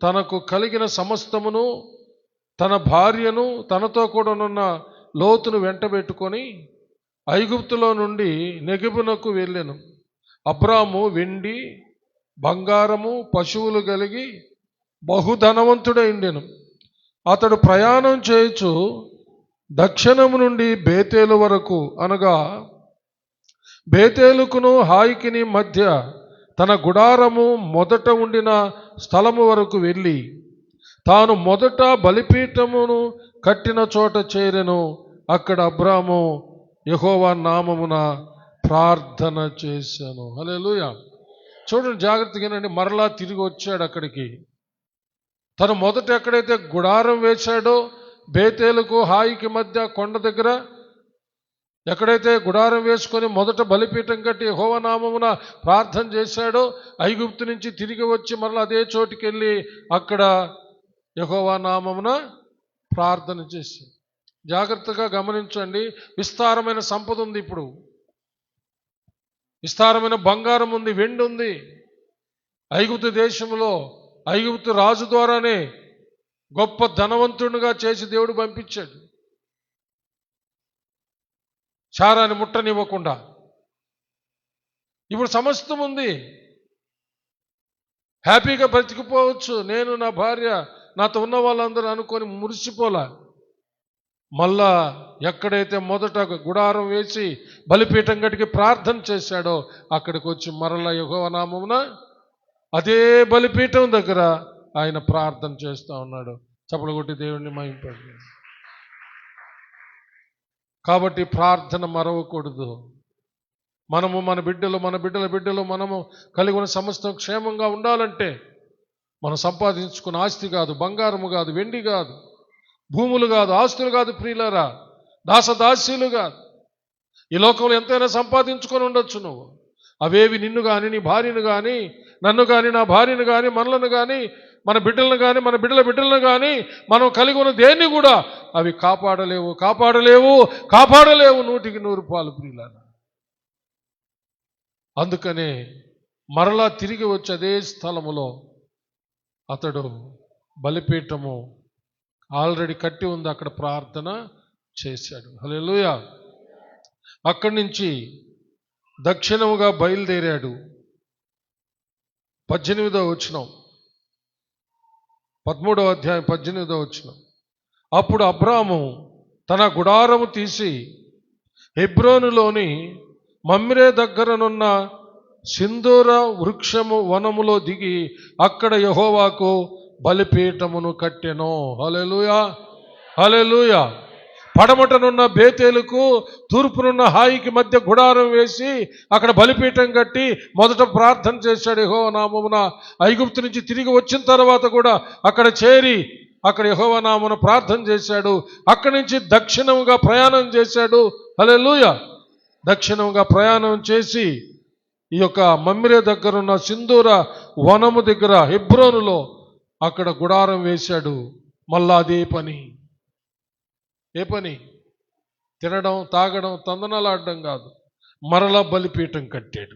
తనకు కలిగిన సమస్తమును, తన భార్యను, తనతో కూడా ఉన్న లోతును వెంటబెట్టుకొని ఐగుప్తులో నుండి నెగెబునకు వెళ్ళెను. అబ్రాము వెండి బంగారము పశువులు కలిగి బహుధనవంతుడైండెను. అతడు ప్రయాణం చేయుచు దక్షిణము నుండి బేతేలు వరకు, అనగా బేతేలుకును హాయికిని మధ్య తన గుడారము మొదట ఉండిన స్థలము వరకు వెళ్ళి తాను మొదట బలిపీఠమును కట్టిన చోట చేరెను. అక్కడ అబ్రాము యెహోవా నామమున ప్రార్థన చేశాను. హల్లెలూయా. చూడండి జాగ్రత్తగానండి. మరలా తిరిగి వచ్చాడు అక్కడికి. తను మొదట ఎక్కడైతే గుడారం వేశాడో, బేతేలుకు హాయికి మధ్య కొండ దగ్గర ఎక్కడైతే గుడారం వేసుకొని మొదట బలిపీఠం కట్టి యెహోవా నామమున ప్రార్థన చేశాడో, ఐగుప్తు నుంచి తిరిగి వచ్చి మరలా అదే చోటుకి వెళ్ళి అక్కడ యెహోవా నామమున ప్రార్థన చేశాడు. జాగ్రత్తగా గమనించండి. విస్తారమైన సంపద ఉంది, ఇప్పుడు విస్తారమైన బంగారం ఉంది, వెండి ఉంది. ఐగుప్తు దేశంలో ఐగుప్తు రాజు ద్వారానే గొప్ప ధనవంతుడిగా చేసి దేవుడు పంపించాడు, శారాన్ని ముట్టనివ్వకుండా. ఇప్పుడు సమస్తం ఉంది, హ్యాపీగా బ్రతికిపోవచ్చు. నేను, నా భార్య, నాతో ఉన్న వాళ్ళందరూ అనుకొని మురిసిపోలా. మళ్ళా ఎక్కడైతే మొదట గుడారం వేసి బలిపీఠం గడికి ప్రార్థన చేశాడో అక్కడికి వచ్చి మరలా యెహోవా నామమున అదే బలిపీఠం దగ్గర ఆయన ప్రార్థన చేస్తూ ఉన్నాడు. చప్పలు కొట్టి దేవుణ్ణి మహింపండి. కాబట్టి ప్రార్థన మరవకూడదు. మనము మన బిడ్డల బిడ్డలు మనము కలిగి ఉన్న సమస్తం క్షేమంగా ఉండాలంటే మనం సంపాదించుకున్న ఆస్తి కాదు, బంగారము కాదు, వెండి కాదు, భూములు కాదు, ఆస్తులు కాదు, ప్రియులారా, దాసదాస్యులు కాదు. ఈ లోకంలో ఎంతైనా సంపాదించుకొని ఉండొచ్చు నువ్వు. అవేవి నిన్ను కానీ, నీ భార్యను కానీ, నన్ను కానీ, నా భార్యను కానీ, మనలను కానీ మన బిడ్డలను కానీ మన బిడ్డలను కానీ మనం కలిగి ఉన్న దేన్ని కూడా అవి కాపాడలేవు 100% ప్రియులారా. అందుకనే మరలా తిరిగి వచ్చి అదే స్థలములో అతడు బలిపీఠము ఆల్రెడీ కట్టి ఉంది, అక్కడ ప్రార్థన చేశాడు. హల్లెలూయా. అక్కడి నుంచి దక్షిణముగా బయలుదేరాడు. 18వ వచనం, 13వ అధ్యాయం 18వ వచనం. అప్పుడు అబ్రాము తన గుడారము తీసి హెబ్రోనులోని మమ్రే దగ్గరనున్న సింధూర వృక్షము వనములో దిగి అక్కడ యెహోవాకు బలిపీఠమును కట్టెను. హల్లెలూయా, హల్లెలూయా. పడమటనున్న బేతేలుకు తూర్పునున్న హాయికి మధ్య గుడారం వేసి అక్కడ బలిపీఠం కట్టి మొదట ప్రార్థన చేశాడు యెహోవా నామమున. ఐగుప్తు నుంచి తిరిగి వచ్చిన తర్వాత కూడా అక్కడ చేరి అక్కడ యెహోవా నామమున ప్రార్థన చేశాడు. అక్కడి నుంచి దక్షిణముగా ప్రయాణం చేశాడు. హల్లెలూయా. దక్షిణముగా ప్రయాణం చేసి ఈ యొక్క మమ్రే దగ్గరున్న సింధూర వనము దగ్గర హెబ్రోనులో అక్కడ గుడారం వేశాడు. మళ్ళా అదే పని. ఏ పని? తినడం, తాగడం, తందనాలాడడం కాదు, మరలా బలిపీఠం కట్టాడు.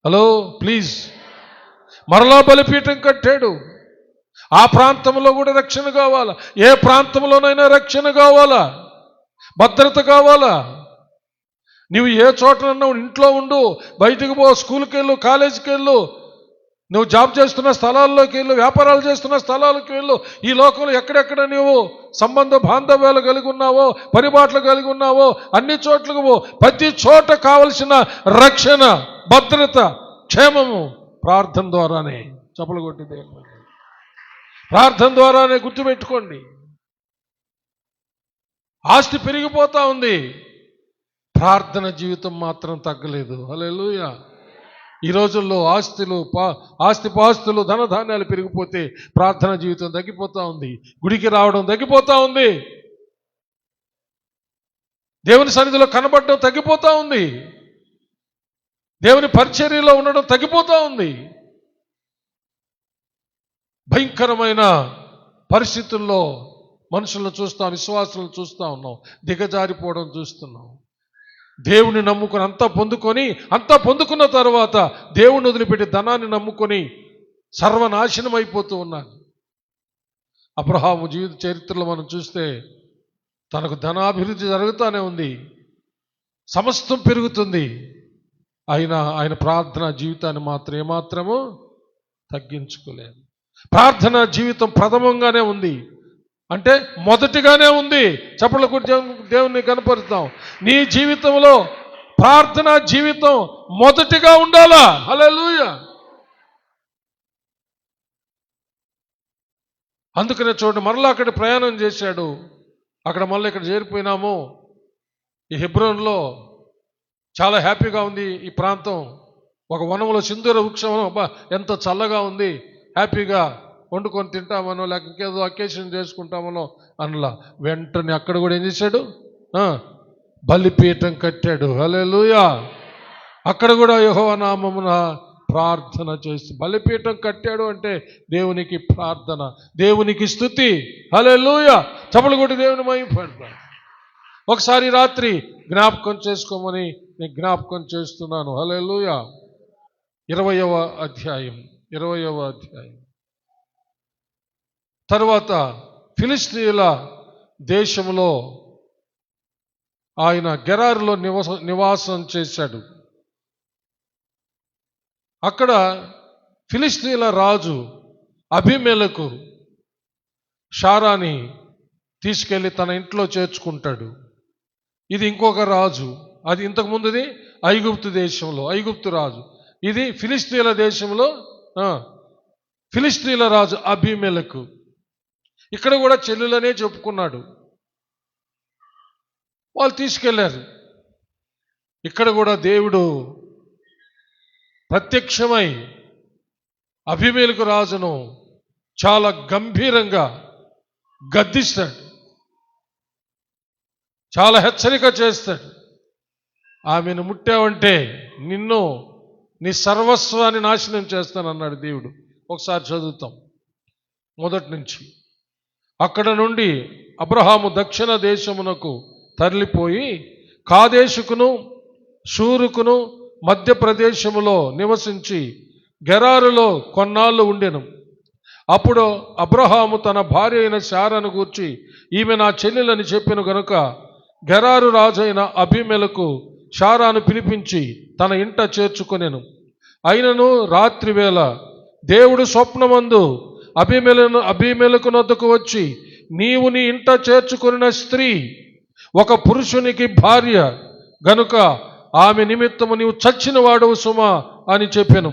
హలో ప్లీజ్, మరలా బలిపీఠం కట్టాడు. ఆ ప్రాంతంలో కూడా రక్షణ కావాలా? ఏ ప్రాంతంలోనైనా రక్షణ కావాలా? భద్రత కావాలా? నువ్వు ఏ చోటనన్నా ఇంట్లో ఉండు, బయటకు పో, స్కూల్కి వెళ్ళు, కాలేజీకి వెళ్ళు, నువ్వు జాబ్ చేస్తున్న స్థలాల్లోకి వెళ్ళు, వ్యాపారాలు చేస్తున్న స్థలాలకు వెళ్ళు. ఈ లోకంలో ఎక్కడెక్కడ నువ్వు సంబంధ బాంధవ్యాలు కలిగి ఉన్నావో, పరిబాట్లు కలిగి ఉన్నావో అన్ని చోట్లకు పో. ప్రతి చోట కావలసిన రక్షణ, భద్రత, క్షేమము ప్రార్థన ద్వారానే. చప్పలు కొట్టిదే ప్రార్థన ద్వారానే. గుర్తుపెట్టుకోండి. ఆస్తి పెరిగిపోతా ఉంది, ప్రార్థన జీవితం మాత్రం తగ్గలేదు. హల్లెలూయా. ఈ రోజుల్లో ఆస్తిపాస్తులు ధనధాన్యాలు పెరిగిపోతే ప్రార్థన జీవితం తగ్గిపోతా ఉంది, గుడికి రావడం తగ్గిపోతా ఉంది, దేవుని సన్నిధిలో కనబడడం తగ్గిపోతా ఉంది, దేవుని పరిచర్యలో ఉండడం తగ్గిపోతా ఉంది. భయంకరమైన పరిస్థితుల్లో మనుషులను చూస్తాం, విశ్వాసులను చూస్తూ ఉన్నాం, దిగజారిపోవడం చూస్తున్నాం. దేవుని నమ్ముకొని అంతా పొందుకున్న తర్వాత దేవుని వదిలిపెట్టి ధనాన్ని నమ్ముకొని సర్వనాశనం అయిపోతూ ఉన్నారు. అబ్రహాము జీవిత చరిత్రలో మనం చూస్తే తనకు ధనాభివృద్ధి జరుగుతూనే ఉంది, సమస్తం పెరుగుతుంది. ఆయన ప్రార్థనా జీవితాన్ని మాత్రం ఏమాత్రము తగ్గించుకోలేదు. ప్రార్థనా జీవితం ప్రథమంగానే ఉంది, అంటే మొదటిగానే ఉంది. చప్పట్ల కొట్టి దేవుని కనపరుస్తాం. నీ జీవితంలో ప్రార్థనా జీవితం మొదటిగా ఉండాలా. హల్లెలూయా. అందుకనే చూడండి, మరలా అక్కడ ప్రయాణం చేశాడు. అక్కడ మళ్ళీ ఇక్కడ చేరిపోయినాము. ఈ హెబ్రోన్లో చాలా హ్యాపీగా ఉంది. ఈ ప్రాంతం ఒక వనంలో సింధూర వృక్షం, ఎంత చల్లగా ఉంది, హ్యాపీగా వండుకొని తింటామనో లేక ఇంకేదో అకేషన్ చేసుకుంటామనో అనలా. వెంటనే అక్కడ కూడా ఏం చేశాడు? బలిపీఠం కట్టాడు. హల్లెలూయా. అక్కడ కూడా యెహోవా నామమున ప్రార్థన చేసి బలిపీఠం కట్టాడు. అంటే దేవునికి ప్రార్థన, దేవునికి స్తుతి. హల్లెలూయా. చప్పలు కొట్టి దేవుని మహిమపడతాం. ఒకసారి రాత్రి జ్ఞాపకం చేసుకోమని నేను జ్ఞాపకం చేస్తున్నాను. హల్లెలూయా. 20వ అధ్యాయం తరువాత ఫిలిష్తీయుల దేశంలో ఆయన గెరారులో నివాసం చేశాడు. అక్కడ ఫిలిష్తీయుల రాజు అబీమెలెకు షారాని తీసుకెళ్ళి తన ఇంట్లో చేర్చుకుంటాడు. ఇది ఇంకొక రాజు. అది ఇంతకుముందుది ఐగుప్తు దేశంలో, ఐగుప్తు రాజు. ఇది ఫిలిష్తీయుల దేశంలో ఫిలిష్తీయుల రాజు అబీమెలెకు. ఇక్కడ కూడా చెల్లులనే చెప్పుకున్నాడు. వాళ్ళు తీసుకెళ్లారు. ఇక్కడ కూడా దేవుడు ప్రత్యక్షమై అబీమెలెకు రాజును చాలా గంభీరంగా గద్దిస్తాడు, చాలా హెచ్చరిక చేస్తాడు. ఆమెను ముట్టావంటే నిన్ను, నీ సర్వస్వాన్ని నాశనం చేస్తానన్నాడు దేవుడు. ఒకసారి చదువుతాం. మొదటి నుంచి. అక్కడ నుండి అబ్రహాము దక్షిణ దేశమునకు తరలిపోయి కాదేశుకును షూరుకును మధ్యప్రదేశములో నివసించి గెరారులో కొన్నాళ్ళు ఉండెను. అప్పుడు అబ్రహాము తన భార్య అయిన శారాను గూర్చి, ఈమె నా చెల్లెలని చెప్పెను గనుక గెరారు రాజైన అబీమెలకు శారాను పిలిపించి తన ఇంట చేర్చుకొనెను. అయినను రాత్రివేళ దేవుడు స్వప్నమందు అబీమెలకు నొద్దకు వచ్చి, నీవు నీ ఇంట చేర్చుకొనిన స్త్రీ ఒక పురుషునికి భార్య గనుక ఆమె నిమిత్తము నీవు చచ్చిన వాడవు సుమా అని చెప్పెను.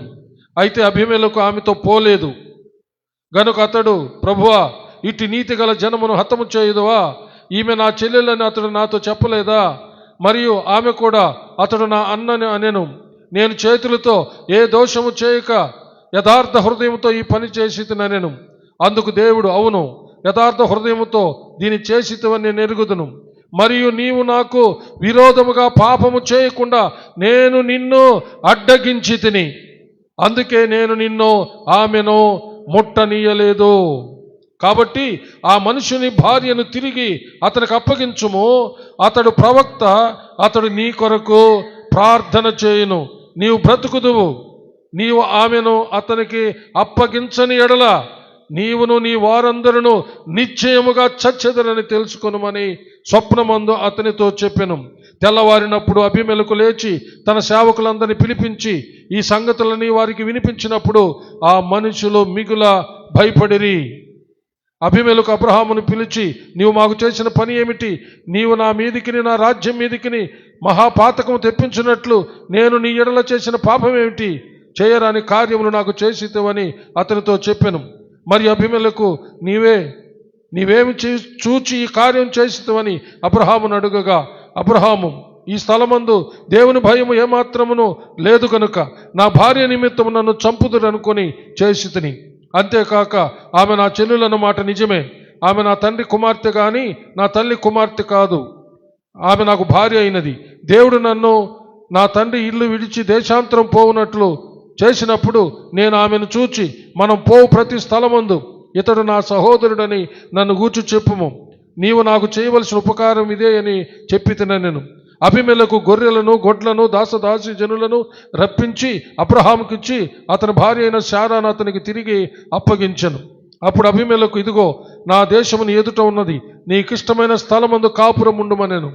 అయితే అబీమెలకు ఆమెతో పోలేదు గనుక అతడు, ప్రభువా, ఇటు నీతి గల జనమును హతము చేయుదువా? ఈమె నా చెల్లెలని అతడు నాతో చెప్పలేదా? మరియు ఆమె కూడా అతడు నా అన్నని అనెను. నేను చేతులతో ఏ దోషము చేయక యథార్థ హృదయంతో ఈ పని చేసిననెను. అందుకు దేవుడు, అవును, యథార్థ హృదయముతో దీని చేసితవని నేను ఎరుగుదును. మరియు నీవు నాకు విరోధముగా పాపము చేయకుండా నేను నిన్ను అడ్డగించి తిని, అందుకే నేను నిన్ను ఆమెను ముట్టనీయలేదు. కాబట్టి ఆ మనుషుని భార్యను తిరిగి అతనికి అప్పగించుము. అతడు ప్రవక్త, అతడు నీ కొరకు ప్రార్థన చేయును, నీవు బ్రతుకుదువు. నీవు ఆమెను అతనికి అప్పగించని ఎడల నీవును నీ వారందరూ నిశ్చయముగా చచ్చెదరని తెలుసుకొనుమని స్వప్నమందు అతనితో చెప్పెను. తెల్లవారినప్పుడు అబీమెలెకు లేచి తన సేవకులందరినీ పిలిపించి ఈ సంగతులని వారికి వినిపించినప్పుడు ఆ మనుషులు మిగుల భయపడిరి. అబీమెలెకు అబ్రహామును పిలిచి, నీవు మాకు చేసిన పని ఏమిటి? నీవు నా మీదికిని నా రాజ్యం మీదికిని మహాపాతకము తెప్పించినట్లు నేను నీ ఎడల చేసిన పాపం ఏమిటి? చేయరాని కార్యములు నాకు చేసితవని అతనితో చెప్పెను. మరి అబీమెలెకు, నీవేమి చూచి ఈ కార్యం చేసితవని అబ్రహామును అడుగగా, అబ్రహాము, ఈ స్థలమందు దేవుని భయము ఏమాత్రమును లేదు కనుక నా భార్య నిమిత్తము నన్ను చంపుదురనుకొని చేసితిని. అంతేకాక ఆమె నా చెల్లెలన్న మాట నిజమే. ఆమె నా తండ్రి కుమార్తె కానీ నా తల్లి కుమార్తె కాదు. ఆమె నాకు భార్య అయినది. దేవుడు నన్ను నా తండ్రి ఇల్లు విడిచి దేశాంతరం పోవునట్లు చేసినప్పుడు నేను ఆమెను చూచి, మనం పోవు ప్రతి స్థలమందు ఇతడు నా సహోదరుడని నన్ను గూర్చి చెప్పుము. నీవు నాకు చేయవలసిన ఉపకారం ఇదే అని చెప్పి తినను. అబీమెలెకు గొర్రెలను గొడ్లను దాసదాసి జనులను రప్పించి అబ్రహాముకిచ్చి అతని భార్య అయిన శారాను అతనికి తిరిగి అప్పగించెను. అప్పుడు అబీమెలెకు, ఇదిగో నా దేశముని ఎదుట ఉన్నది, నీకిష్టమైన స్థలమందు కాపురం ఉండుమనెను.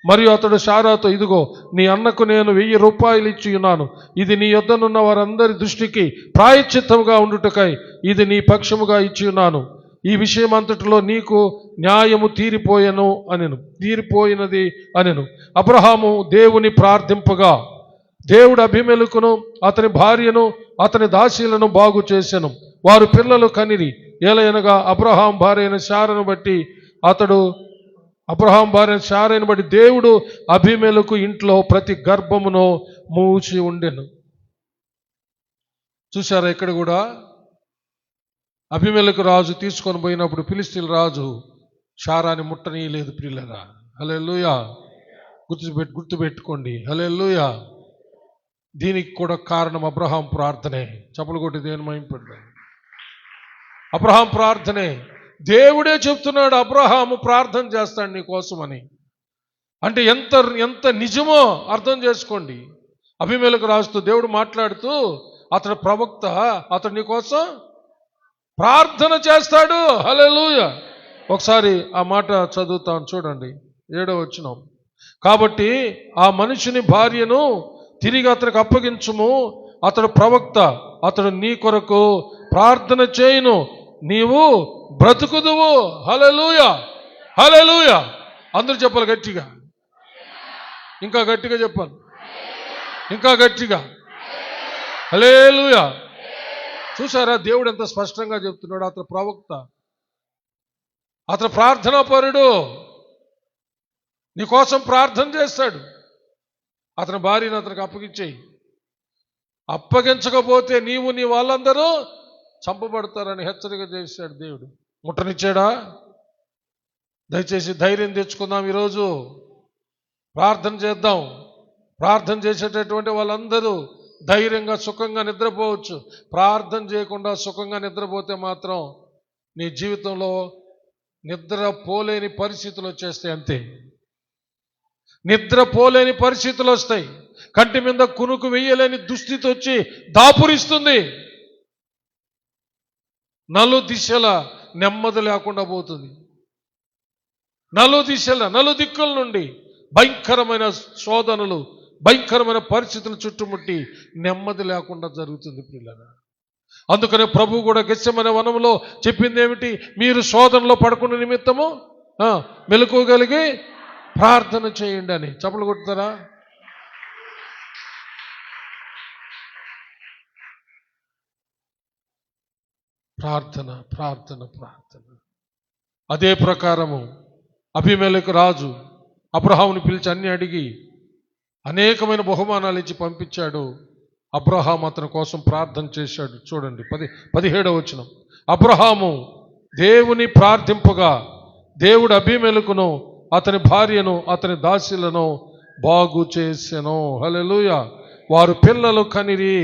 మరియు అతడు శారాతో, ఇదిగో నీ అన్నకు నేను 1000 రూపాయలు ఇచ్చి ఉన్నాను. ఇది నీ యొద్దనున్న వారందరి దృష్టికి ప్రాయశ్చిత్తముగా ఉండుటకై ఇది నీ పక్షముగా ఇచ్చి ఉన్నాను. ఈ విషయం అంతటిలో నీకు న్యాయము తీరిపోయినది అనెను. అబ్రహాము దేవుని ప్రార్థింపగా దేవుడు అబీమెలెకును అతని భార్యను అతని దాసీలను బాగు చేసెను. వారు పిల్లలు కనిరి. ఏలయనగా అబ్రహాం భార్య అయిన శారను బట్టి దేవుడు అబీమెలెకు ఇంట్లో ప్రతి గర్భమును మూసి ఉండెను. చూసారా, ఇక్కడ కూడా అబీమెలెకు రాజు తీసుకొని పోయినప్పుడు ఫిలిష్తీయుల రాజు శారాని ముట్టనీయలేదు. ప్రియులారా, హల్లెలూయా. గుర్తుపెట్టుకోండి, హల్లెలూయా. దీనికి కూడా కారణం అబ్రహాం ప్రార్థనే. చప్పలు కొట్టి దేవుని మహిమపడ్డాడు. అబ్రహాం ప్రార్థనే. దేవుడే చెప్తున్నాడు, అబ్రహాము ప్రార్థన చేస్తాడు నీ కోసమని. అంటే ఎంత నిజమో అర్థం చేసుకోండి. అబీమెలెకు రాజుతో దేవుడు మాట్లాడుతూ, అతడు ప్రవక్త, అతడు నీ కోసం ప్రార్థన చేస్తాడు. హల్లెలూయా. ఒకసారి ఆ మాట చదువుతాను చూడండి, 7వ వచనం. కాబట్టి ఆ మనిషిని భార్యను తిరిగి అతనికి అప్పగించుము. అతడు ప్రవక్త, అతడు నీ కొరకు ప్రార్థన చేయును, నీవు బ్రతుకుదువు. హల్లెలూయా, హల్లెలూయా. అందరూ చెప్పాలి గట్టిగా, ఇంకా గట్టిగా చెప్పాలి, ఇంకా గట్టిగా, హల్లెలూయా. చూసారా, దేవుడు ఎంత స్పష్టంగా చెప్తున్నాడు. అతను ప్రవక్త, అతను ప్రార్థనాపరుడు, నీకోసం ప్రార్థన చేస్తాడు. అతని భార్యను అతనికి అప్పగించేయి. అప్పగించకపోతే నీవు నీ వాళ్ళందరూ చంపబడతారని హెచ్చరిక చేశాడు దేవుడు. ముట్టనిచ్చాడా? దయచేసి ధైర్యం తెచ్చుకుందాం. ఈరోజు ప్రార్థన చేద్దాం. ప్రార్థన చేసేటటువంటి వాళ్ళందరూ ధైర్యంగా సుఖంగా నిద్రపోవచ్చు. ప్రార్థన చేయకుండా సుఖంగా నిద్రపోతే మాత్రం నీ జీవితంలో నిద్రపోలేని పరిస్థితులు వచ్చేస్తాయి, అంతే. నిద్రపోలేని పరిస్థితులు వస్తాయి. కంటి మీద కునుకు వెయ్యలేని దుస్థితి వచ్చి దాపురిస్తుంది. నలు దిశల నెమ్మది లేకుండా పోతుంది. నలు దిక్కుల నుండి భయంకరమైన శోధనలు, భయంకరమైన పరిస్థితులు చుట్టుముట్టి నెమ్మది లేకుండా జరుగుతుంది పిల్లల. అందుకనే ప్రభు కూడా గెత్సెమనే వనంలో చెప్పింది ఏమిటి? మీరు శోధనలో పడకుండా నిమిత్తము మెలకువగలిగి ప్రార్థన చేయండి అని. చప్పలు కొడతారా? ప్రార్థన ప్రార్థన ప్రార్థన. అదే ప్రకారము అబీమెలెకు రాజు అబ్రహాముని పిలిచి అన్ని అడిగి అనేకమైన బహుమానాలు ఇచ్చి పంపించాడు. అబ్రహాం అతని కోసం ప్రార్థన చేశాడు. చూడండి 17వ వచనం. అబ్రహాము దేవుని ప్రార్థింపగా దేవుడు అబీమెలెకును అతని భార్యను అతని దాసీలను బాగు చేసెను. హల్లెలూయా. వారు పిల్లలు కనిరి.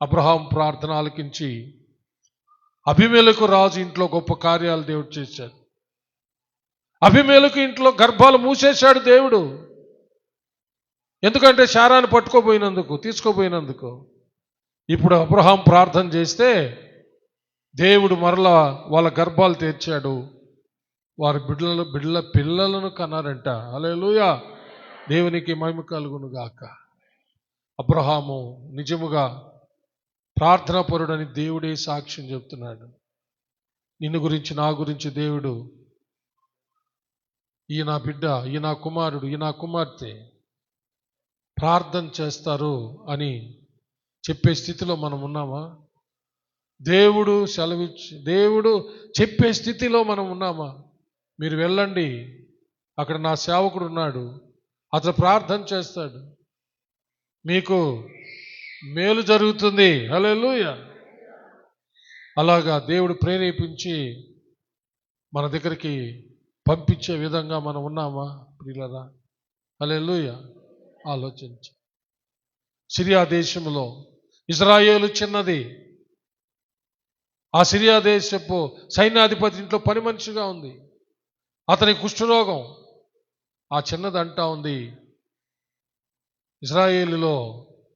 అబ్రహాం ప్రార్థన ఆలకించి అబీమెలెకు రాజు ఇంట్లో గొప్ప కార్యాలు దేవుడు చేశాడు. అబీమెలెకు ఇంట్లో గర్భాలు మూసేశాడు దేవుడు. ఎందుకంటే శారాను తీసుకోపోయినందుకు. ఇప్పుడు అబ్రహాం ప్రార్థన చేస్తే దేవుడు మరలా వాళ్ళ గర్భాలు తెరిచాడు. వారి పిల్లలను కన్నారంట. హల్లెలూయా. దేవునికి మహిమ కలుగును గాక. అబ్రహాము నిజముగా ప్రార్థనాపరుడని దేవుడే సాక్ష్యం చెప్తున్నాడు. నిన్ను గురించి, నా గురించి దేవుడు ఈ నా బిడ్డ, ఈ నా కుమారుడు, ఈ నా కుమార్తె ప్రార్థన చేస్తారు అని చెప్పే స్థితిలో మనం ఉన్నామా? దేవుడు చెప్పే స్థితిలో మనం ఉన్నామా? మీరు వెళ్ళండి, అక్కడ నా సేవకుడు ఉన్నాడు, అతను ప్రార్థన చేస్తాడు, మీకు మేలు జరుగుతుంది. హల్లెలూయా. అలాగా దేవుడు ప్రేరేపించి మన దగ్గరికి పంపించే విధంగా మనం ఉన్నామా ప్రియులారా? హల్లెలూయా. ఆలోచించు. సిరియా దేశంలో ఇజ్రాయేలు చిన్నది. ఆ సిరియా దేశపు సైన్యాధిపతి ఇంట్లో పని మనిషిగా ఉంది. అతని కుష్ఠరోగం. ఆ చిన్నది అంటా ఉంది, ఇజ్రాయేలులో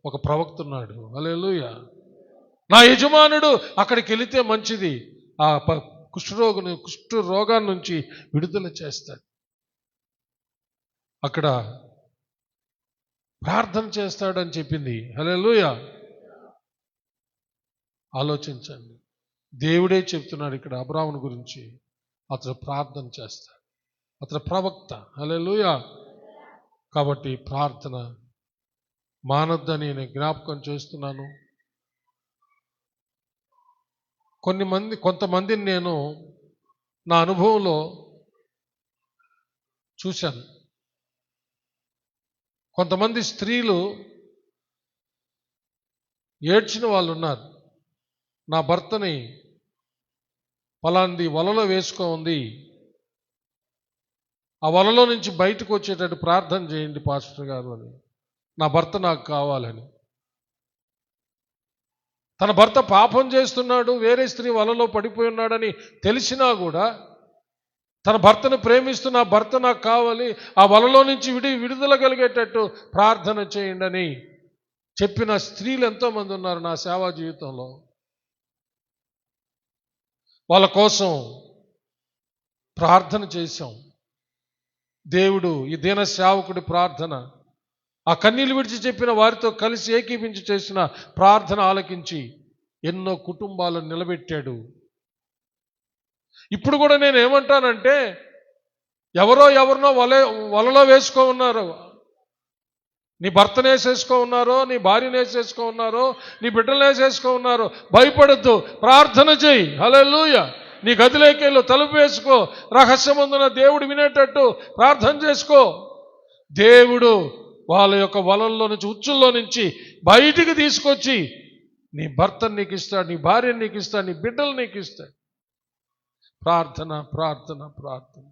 ఒక ప్రవక్త ఉన్నాడు. హల్లెలూయా. నా యజమానుడు అక్కడికి వెళితే మంచిది, ఆ కుష్ఠరోగాన్ని నుంచి విడుదల చేస్తాడు, అక్కడ ప్రార్థన చేస్తాడని చెప్పింది. హల్లెలూయా. ఆలోచించండి. దేవుడే చెప్తున్నాడు ఇక్కడ అబ్రాహాముని గురించి, అతను ప్రార్థన చేస్తాడు, అతను ప్రవక్త. హల్లెలూయా. కాబట్టి ప్రార్థన మానొద్దని నేను జ్ఞాపకం చేస్తున్నాను. కొంతమందిని నేను నా అనుభవంలో చూశాను. కొంతమంది స్త్రీలు ఏడ్చిన వాళ్ళు ఉన్నారు. నా భర్తని ఫలాంది వలలో వేసుకో ఉంది, ఆ వలలో నుంచి బయటకు వచ్చేటట్టు ప్రార్థన చేయండి పాస్టర్ గారు అని. నా భర్త నాకు కావాలని. తన భర్త పాపం చేస్తున్నాడు, వేరే స్త్రీ వలలో పడిపోయి ఉన్నాడని తెలిసినా కూడా తన భర్తను ప్రేమిస్తున్న భర్త నాకు కావాలి, ఆ వలలో నుంచి విడుదల కలిగేటట్టు ప్రార్థన చేయండి అని చెప్పిన స్త్రీలు ఎంతోమంది ఉన్నారు నా సేవా జీవితంలో. వాళ్ళ కోసం ప్రార్థన చేశాం. దేవుడు ఈ దీన సేవకుడి ప్రార్థన, ఆ కన్నీళ్ళు విడిచి చెప్పిన వారితో కలిసి ఏకీపించి చేసిన ప్రార్థన ఆలకించి ఎన్నో కుటుంబాలను నిలబెట్టాడు. ఇప్పుడు కూడా నేను ఏమంటానంటే, ఎవరినో వలలో వేసుకో ఉన్నారు, నీ భర్తను వేసేసుకో ఉన్నారో, నీ భార్యను వేసేసుకో ఉన్నారో, నీ బిడ్డలు వేసేసుకో ఉన్నారో, భయపడద్దు, ప్రార్థన చేయి. హల్లెలూయా. నీ గదిలోకి వెళ్ళు, తలుపు వేసుకో, రహస్యమందున దేవుడు వినేటట్టు ప్రార్థన చేసుకో. దేవుడు వాళ్ళ యొక్క వలల్లో నుంచి, ఉచ్చుల్లో నుంచి బయటికి తీసుకొచ్చి నీ భర్తను నీకు ఇస్తాడు, నీ భార్యను నీకు ఇస్తాడు, నీ బిడ్డలు నీకు ఇస్తాడు. ప్రార్థన ప్రార్థన ప్రార్థన.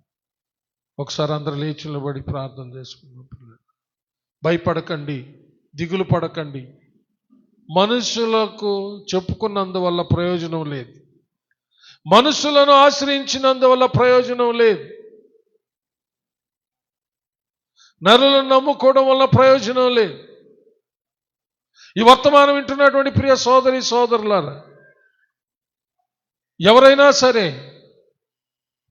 ఒకసారి అందరూ లేచి నిలబడి ప్రార్థన చేసుకున్నాం. భయపడకండి, దిగులు పడకండి. మనుషులకు చెప్పుకున్నందువల్ల ప్రయోజనం లేదు, మనుషులను ఆశ్రయించినందువల్ల ప్రయోజనం లేదు, నరులను నమ్ముకోవడం వల్ల ప్రయోజనం లేదు. ఈ వర్తమానం వింటున్నటువంటి ప్రియ సోదరి సోదరులారా, ఎవరైనా సరే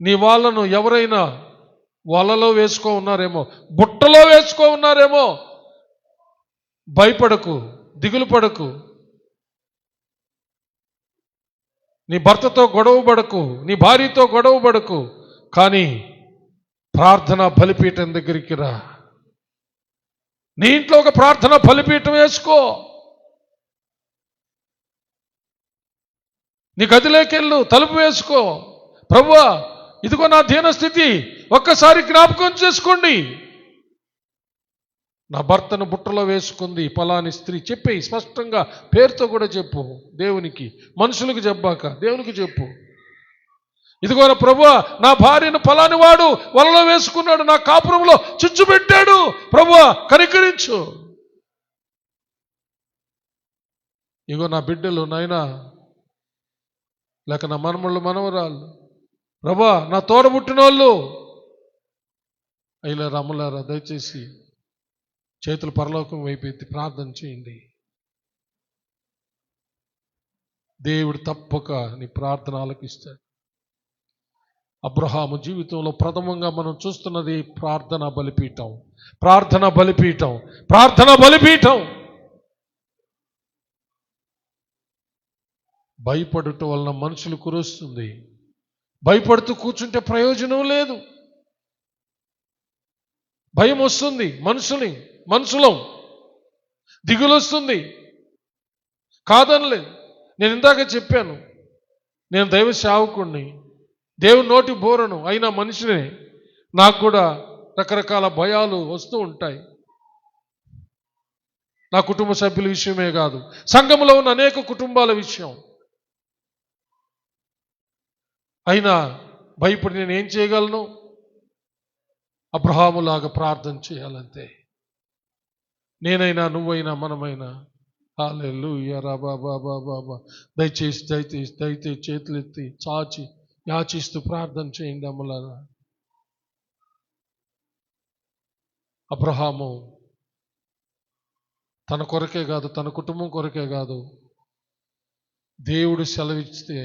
నీ వాళ్ళను ఎవరైనా వలలో వేసుకో ఉన్నారేమో, బుట్టలో వేసుకో ఉన్నారేమో, భయపడకు, దిగులు పడకు. నీ భర్తతో గొడవ పడకు, నీ భార్యతో గొడవ పడకు, కానీ ప్రార్థన బలిపీఠం దగ్గరికి రా. నీ ఇంట్లో ఒక ప్రార్థన బలిపీఠం వేసుకో. నీ గదిలోకెళ్ళు, తలుపు వేసుకో. ప్రభువా, ఇదిగో నా దీనస్థితి ఒక్కసారి జ్ఞాపకం చేసుకోండి. నా భర్తను బుట్టలో వేసుకుంది పలాని స్త్రీ, చెప్పేయి స్పష్టంగా, పేరుతో కూడా చెప్పు. దేవునికి, మనుషులకు చెప్పాక దేవునికి చెప్పు. ఇదిగో ప్రభువా, నా భార్యను పలాని వాడు వలలో వేసుకున్నాడు, నా కాపురంలో చిచ్చు పెట్టాడు, ప్రభువా కనికరించు. ఇగో నా బిడ్డలు నాయనా, లేక నా మనమళ్ళు మనవరాళ్ళు, ప్రభువా నా తోడబుట్టినోళ్ళు, అయిలా రమ్మలారా, దయచేసి చేతులు పరలోకం వైపు ఎత్తి ప్రార్థన చేయండి. దేవుడు తప్పక నీ ప్రార్థన ఆలకిస్తాడు. అబ్రహాము జీవితంలో ప్రథమంగా మనం చూస్తున్నది ప్రార్థన బలిపీఠం, ప్రార్థన బలిపీఠం, ప్రార్థన బలిపీఠం. భయపడుట వలన మనుషులు కురుస్తుంది. భయపడుతూ కూర్చుంటే ప్రయోజనం లేదు. భయం వస్తుంది, మనుషులం దిగులు వస్తుంది, కాదనలేదు. నేను ఇందాక చెప్పాను, నేను దైవ సేవకుణ్ణి, దేవుని నోటి బోరను అయినా మనిషినే. నాకు కూడా రకరకాల భయాలు వస్తూ ఉంటాయి. నా కుటుంబ సభ్యుల విషయమే కాదు, సంఘంలో ఉన్న అనేక కుటుంబాల విషయం. అయినా భయపడి నేను ఏం చేయగలను? అబ్రహాములాగా ప్రార్థన చేయాలంతే. నేనైనా, నువ్వైనా, మనమైనా. హల్లెలూయా బాబా. దయచేసి చేతులెత్తి చాచి యాచిస్తూ ప్రార్థన చేయండి అమ్మలారా. అబ్రహాము తన కొరకే కాదు, తన కుటుంబం కొరకే కాదు, దేవుడు సెలవిస్తే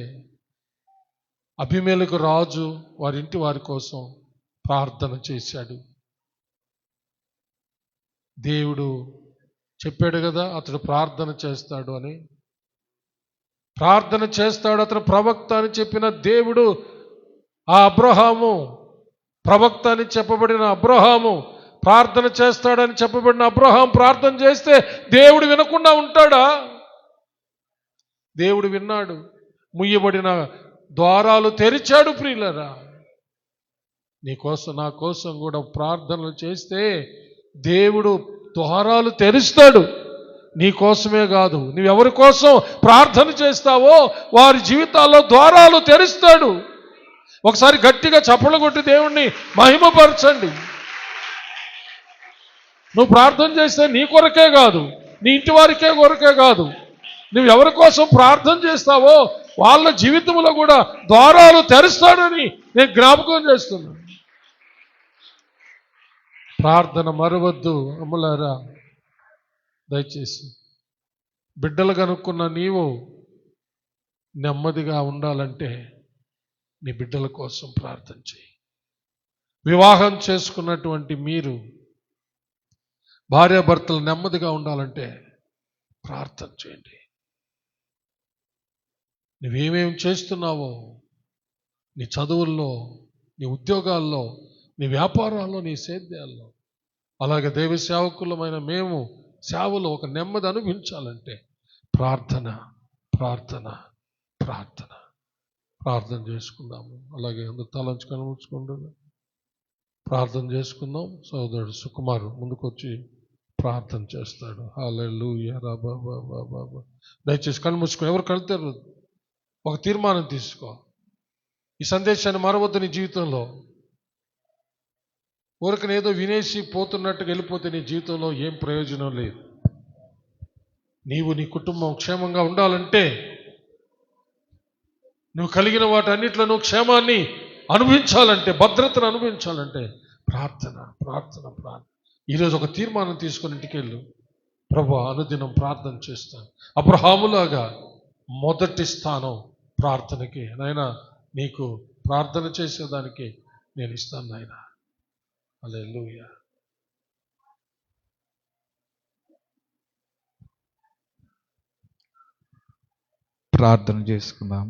అబీమెలెకు రాజు వారింటి వారి కోసం ప్రార్థన చేశాడు. దేవుడు చెప్పాడు కదా, అతడు ప్రార్థన చేస్తాడు అని. ప్రార్థన చేస్తాడు, అతను ప్రవక్త అని చెప్పిన దేవుడు ఆ అబ్రహాము, ప్రవక్త అని చెప్పబడిన అబ్రహాము, ప్రార్థన చేస్తాడని చెప్పబడిన అబ్రహాం ప్రార్థన చేస్తే దేవుడు వినకుండా ఉంటాడా? దేవుడు విన్నాడు. ముయ్యబడిన ద్వారాలు తెరిచాడు. ప్రియులరా, నీకోసం నా కోసం కూడా ప్రార్థనలు చేస్తే దేవుడు ద్వారాలు తెరుస్తాడు. నీ కోసమే కాదు, నువ్వెవరి కోసం ప్రార్థన చేస్తావో వారి జీవితాల్లో ద్వారాలు తెరుస్తాడు. ఒకసారి గట్టిగా చప్పట్లు కొట్టి దేవుణ్ణి మహిమపరచండి. నువ్వు ప్రార్థన చేస్తే నీ కొరకే కాదు, నీ ఇంటి వారికే కొరకే కాదు, నువ్వు ఎవరి కోసం ప్రార్థన చేస్తావో వాళ్ళ జీవితంలో కూడా ద్వారాలు తెరుస్తాడని నేను జ్ఞాపకం చేస్తున్నాను. ప్రార్థన మరవద్దు అమ్ములారా. దయచేసి బిడ్డలు కనుక్కున్న నీవు నెమ్మదిగా ఉండాలంటే నీ బిడ్డల కోసం ప్రార్థన చేయి. వివాహం చేసుకున్నటువంటి మీరు భార్యాభర్తలు నెమ్మదిగా ఉండాలంటే ప్రార్థన చేయండి. నువ్వేమేమి చేస్తున్నావో, నీ చదువుల్లో, నీ ఉద్యోగాల్లో, నీ వ్యాపారాల్లో, నీ సేద్యాల్లో, అలాగే దైవ సేవకులమైన మేము సేవలో ఒక నెమ్మది అనుభవించాలంటే ప్రార్థన ప్రార్థన ప్రార్థన ప్రార్థన చేసుకుందాము. అలాగే అందరూ తలంచుకొని ముచ్చుకుంటున్నా ప్రార్థన చేసుకుందాం. సోదరుడు సుకుమార్ ముందుకొచ్చి ప్రార్థన చేస్తాడు. హల్లెలూయా బాబా. దయచేసి కళ్ళు మూసుకొని, ఎవరు కలుతారు, ఒక తీర్మానం తీసుకో. ఈ సందేశాన్ని మరవద్దు నీ జీవితంలో. ఊరికనేదో వినేసి పోతున్నట్టుగా వెళ్ళిపోతే నీ జీవితంలో ఏం ప్రయోజనం లేదు. నీవు నీ కుటుంబం క్షేమంగా ఉండాలంటే, నువ్వు కలిగిన వాటన్నిటిలో నువ్వు క్షేమాన్ని అనుభవించాలంటే, భద్రతను అనుభవించాలంటే ప్రార్థన ప్రార్థన ప్రార్థన. ఈరోజు ఒక తీర్మానం తీసుకొని ఇంటికి వెళ్ళు. ప్రభువా, అనుదినం ప్రార్థన చేస్తాను. అబ్రహాములాగా మొదటి స్థానం ప్రార్థనకి. నాయనా, నీకు ప్రార్థన చేసేదానికి నేను ఇస్తాను నాయనా. హల్లెలూయా. ప్రార్థన చేసుకుందాం.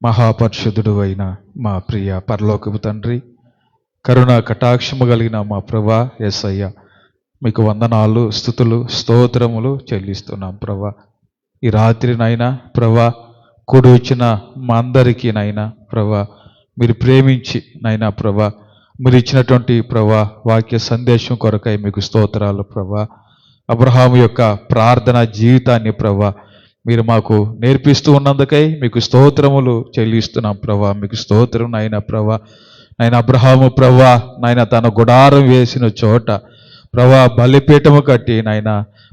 మహాపరిశుద్ధుడు అయిన మా ప్రియ పరలోకపు తండ్రి, కరుణ కటాక్షము కలిగిన మా ప్రభా యేసయ్య, మీకు వందనాలు, స్తుతులు, స్తోత్రములు చెల్లిస్తున్నాం ప్రభా. ఈ రాత్రి నైనా ప్రభా, కూడి వచ్చిన మా అందరికీ నైనా ప్రభా, మీరు ప్రేమించి నైనా ప్రభా, మీరు ఇచ్చినటువంటి ప్రభా వాక్య సందేశం కొరకై మీకు స్తోత్రాలు ప్రభా. అబ్రహాము యొక్క ప్రార్థన జీవితాన్ని ప్రభా మీరు మాకు నేర్పిస్తూ ఉన్నందుకై మీకు స్తోత్రములు చెల్లిస్తున్నాం ప్రభా. మీకు స్తోత్రం నాయన ప్రభా. నాయన అబ్రహాము ప్రభా, నాయన తన గుడారం వేసిన చోట ప్రభా బలిపీఠము కట్టి నాయన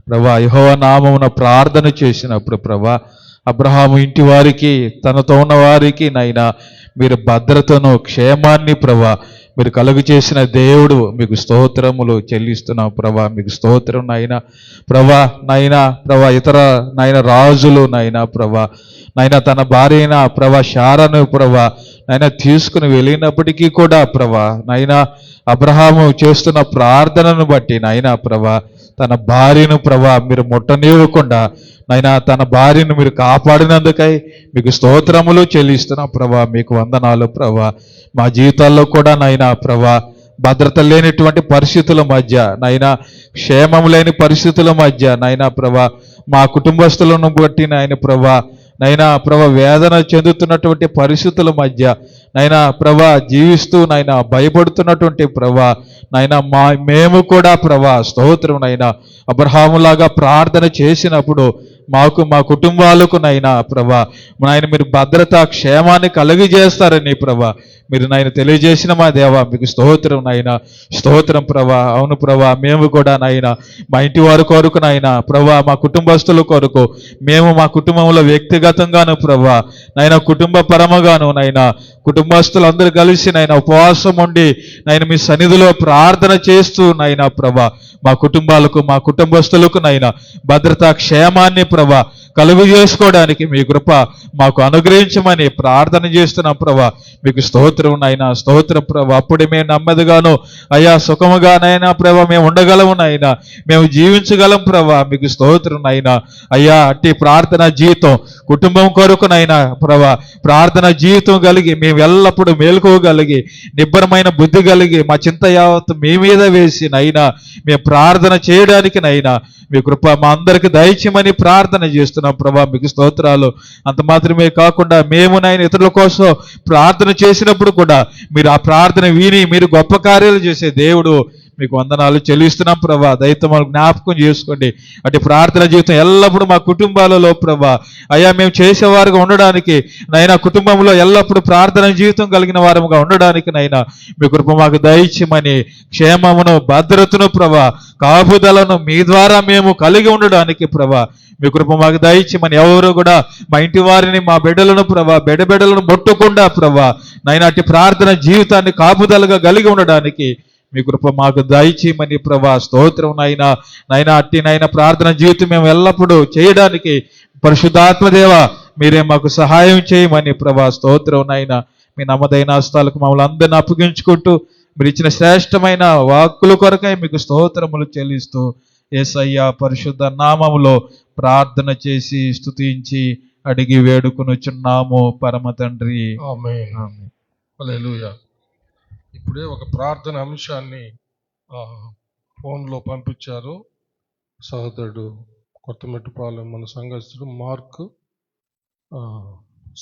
ప్రభా యెహోవా నామమున ప్రార్థన చేసినప్పుడు ప్రభా, అబ్రహాము ఇంటి వారికి, తనతో ఉన్న వారికి నాయన మీరు భద్రతను, క్షేమాన్ని ప్రభా మీరు కలుగు చేసిన దేవుడు, మీకు స్తోత్రములు చెల్లిస్తున్నాం ప్రభా. మీకు స్తోత్రం నాయన ప్రభా. నాయన ప్రభా, ఇతర నాయన రాజులు నాయన ప్రభా, నాయన తన భార్య అయిన ప్రభా శారను ప్రభా నాయన తీసుకుని వెళ్ళినప్పటికీ కూడా ప్రభా, నాయన అబ్రహాము చేస్తున్న ప్రార్థనను బట్టి నాయన ప్రభా, తన భార్యను ప్రభా మీరు ముట్టనివ్వకుండా నాయన తన భార్యను మీరు కాపాడినందుకై మీకు స్తోత్రములు చెల్లిస్తున్నాం ప్రభా. మీకు వందనాలు ప్రభా. మా జీవితాల్లో కూడా నాయన ప్రభా, భద్రత లేనిటువంటి పరిస్థితుల మధ్య నాయన, క్షేమం లేని పరిస్థితుల మధ్య నాయన ప్రభా, మా కుటుంబస్తులను బట్టి నాయన ప్రభా, నైనా ప్రభా వేదన చెందుతున్నటువంటి పరిస్థితుల మధ్య నైనా ప్రభా జీవిస్తూ నైనా భయపడుతున్నటువంటి ప్రభా నైనా మేము కూడా ప్రభా స్తోత్రం నైనా అబ్రహాములాగా ప్రార్థన చేసినప్పుడు మాకు, మా కుటుంబాలకు నైనా ప్రభా నాయన మీరు భద్రత, క్షేమాన్ని కలిగజేస్తారని ప్రభా మీరు నాయన తెలియజేసిన మా దేవా మీకు స్తోత్రం నాయన. స్తోత్రం ప్రభా. అవును ప్రభా, మేము కూడా నాయన మా ఇంటి వారి కొరకు నాయన ప్రభా, మా కుటుంబస్తుల కొరకు, మేము మా కుటుంబంలో వ్యక్తిగతంగాను ప్రభా నాయన కుటుంబ పరమగాను నాయన కుటుంబస్తులందరూ కలిసి నాయన ఉపవాసం ఉండి నాయన మీ సన్నిధిలో ప్రార్థన చేస్తూ నాయన ప్రభా మా కుటుంబాలకు, మా కుటుంబస్తులకు నాయన భద్రత, క్షేమాన్ని ప్రభా కలుగు చేసుకోవడానికి మీ కృప మాకు అనుగ్రహించమని ప్రార్థన చేస్తున్నాం ప్రభా. మీకు స్తోత్రం నాయనా. స్తోత్రం ప్రభా. అప్పుడే మేము నెమ్మదిగాను అయ్యా సుఖముగానైనా ప్రభా మేము ఉండగలము నాయనా, మేము జీవించగలం ప్రభా. మీకు స్తోత్రం నాయనా. అయ్యా అట్టి ప్రార్థన జీవితం కుటుంబం కొరకునైనా ప్రభా ప్రార్థన జీవితం కలిగి మేము ఎల్లప్పుడూ మేలుకోగలిగి, నిబ్బరమైన బుద్ధి కలిగి, మా చింత యావత్తు మీ మీద వేసి నైనా మేము ప్రార్థన చేయడానికి నైనా మీ కృప మా అందరికి దయచేయమని ప్రార్థన చేస్తున్నాం ప్రభా. మీకు స్తోత్రాలు. అంత మాత్రమే కాకుండా మేము నాయన ఇతరుల కోసం ప్రార్థన చేసినప్పుడు కూడా మీరు ఆ ప్రార్థన విని మీరు గొప్ప కార్యాలు చేసే దేవుడు, మీకు వందనాలు చెల్లిస్తున్నాం ప్రభా. దయతో మనం జ్ఞాపకం చేసుకోండి. అటు ప్రార్థన జీవితం ఎల్లప్పుడూ మా కుటుంబాలలో ప్రభా అయ్యా మేము చేసేవారుగా ఉండడానికి నైనా, కుటుంబంలో ఎల్లప్పుడూ ప్రార్థన జీవితం కలిగిన వారముగా ఉండడానికి నైనా మీ కృప మాకు దయచేయమని, క్షేమమును, భద్రతను ప్రభా, కాపుదలను మీ ద్వారా మేము కలిగి ఉండడానికి ప్రభా మీ కృప మాకు దయచేయమని. ఎవరు కూడా మా ఇంటి వారిని, మా బిడ్డలను ప్రభా బిడ్డలను ముట్టకుండా ప్రభా నైనా అట్టి ప్రార్థన జీవితాన్ని కాపుదలుగా కలిగి ఉండడానికి మీ కృప మాకు దయచేయమని ప్రభా. స్తోత్రం నైనా. నైనా అట్టి నైనా ప్రార్థన జీవితం మేము ఎల్లప్పుడూ చేయడానికి పరిశుద్ధాత్మదేవ మీరే మాకు సహాయం చేయమని ప్రభా. స్తోత్రం నైనా. మీ నమ్మదైన హస్తాలకు మమ్మల్ని అందరిని అప్పగించుకుంటూ మీరు ఇచ్చిన శ్రేష్టమైన వాక్కుల కొరకై మీకు స్తోత్రములు చెల్లిస్తూ యేసయ్య పరిశుద్ధ నామములో ప్రార్థన చేసి స్తుతించి అడిగి వేడుకొనుచున్నాము పరమ తండ్రి. ఆమేన్. హల్లెలూయా. ఇప్పుడే ఒక ప్రార్థన అంశాన్ని ఫోన్లో పంపించారు సహోదరుడు కొత్తమెట్టుపాలెం మన సంఘస్థుడు మార్క్.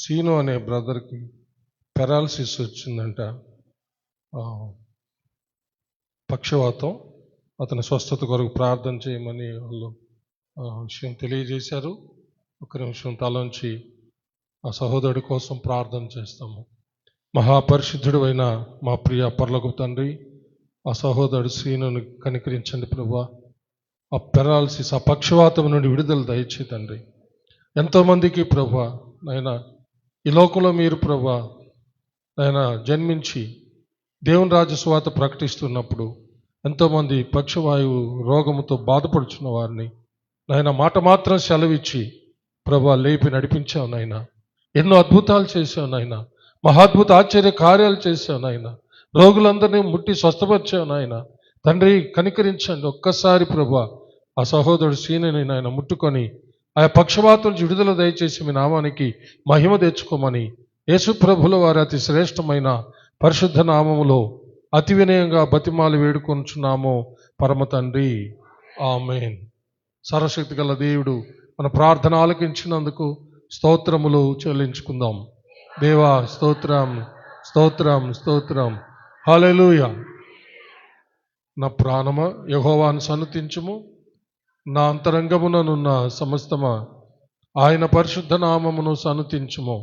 సీను అనే బ్రదర్కి పెరాలసిస్ వచ్చిందంట, పక్షవాతం. అతని స్వస్థత కొరకు ప్రార్థన చేయమని వాళ్ళు విషయం తెలియజేశారు. ఒక నిమిషం తలంచి ఆ సహోదరుడి కోసం ప్రార్థన చేస్తాము. మహాపరిశుద్ధుడు అయిన మా ప్రియ పరలోకపు తండ్రి, ఆ సహోదరుడు సీనుని కనికరించండి ప్రభువా. ఆ పెరాలసిస్, ఆ పక్షవాతం నుండి విడుదల దయచే తండ్రి. ఎంతోమందికి ప్రభా నాయనా ఈ లోకంలో మీరు ప్రభా నాయనా జన్మించి దేవుని రాజ్య సువార్త ప్రకటిస్తున్నప్పుడు ఎంతోమంది పక్షవాయువు రోగముతో బాధపడుచున్న వారిని నాయన మాట మాత్రం సెలవిచ్చి ప్రభా లేపి నడిపించావు నాయన. ఎన్నో అద్భుతాలు చేశావు నాయన, మహాద్భుత ఆశ్చర్య కార్యాలు చేశావు నాయన. రోగులందరినీ ముట్టి స్వస్థపరిచావు నాయన. తండ్రి కనికరించండి ఒక్కసారి ప్రభా ఆ సహోదరుడు సీనిని నాయన ముట్టుకొని ఆయా పక్షవాతం నుంచి విడుదల దయచేసి మీ నామానికి మహిమ తెచ్చుకోమని యేసు ప్రభుల వారి అతి శ్రేష్టమైన పరిశుద్ధ నామములో అతి వినయంగా బతిమాలి వేడుకొనుచున్నాము పరమ తండ్రి, ఆమేన్. సర్వశక్తి గల దేవుడు మన ప్రార్థన ఆలకించినందుకు స్తోత్రములు చెల్లించుకుందాం. దేవా స్తోత్రం, స్తోత్రం, స్తోత్రం. హల్లెలూయా. నా ప్రాణమా యెహోవాను సన్నుతించుము, నా అంతరంగముననున్న సమస్తమా ఆయన పరిశుద్ధ నామమును సన్నుతించుము.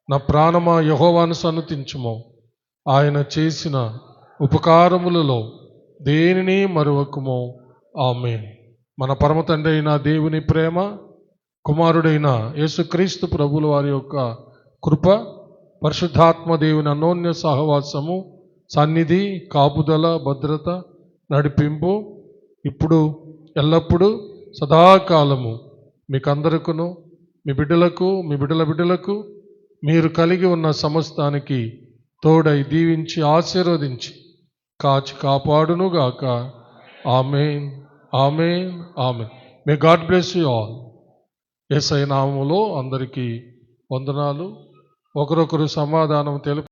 నా ప్రాణమా యెహోవాను సన్నుతించుము, ఆయన చేసిన ఉపకారములలో దేనిని మరువకుము. ఆమేన్. మన పరమ తండ్రి అయిన దేవుని ప్రేమ, కుమారుడైన యేసుక్రీస్తు ప్రభుల వారి యొక్క కృప, పరిశుద్ధాత్మ దేవుని అన్యోన్య సహవాసము, సన్నిధి, కాపుదల, భద్రత, నడిపింపు ఇప్పుడు ఎల్లప్పుడూ సదాకాలము మీకందరికను, మీ బిడ్డలకు, మీ బిడ్డల బిడ్డలకు, మీరు కలిగి ఉన్న సమస్తానికి తోడై దీవించి ఆశీర్వదించి కాచి కాపాడునుగాక. Amen, amen, amen. May God bless you all. యేసయ్య నామములో అందరికీ వందనాలు. ఒకరొకరు సమాధానం తెలుపు.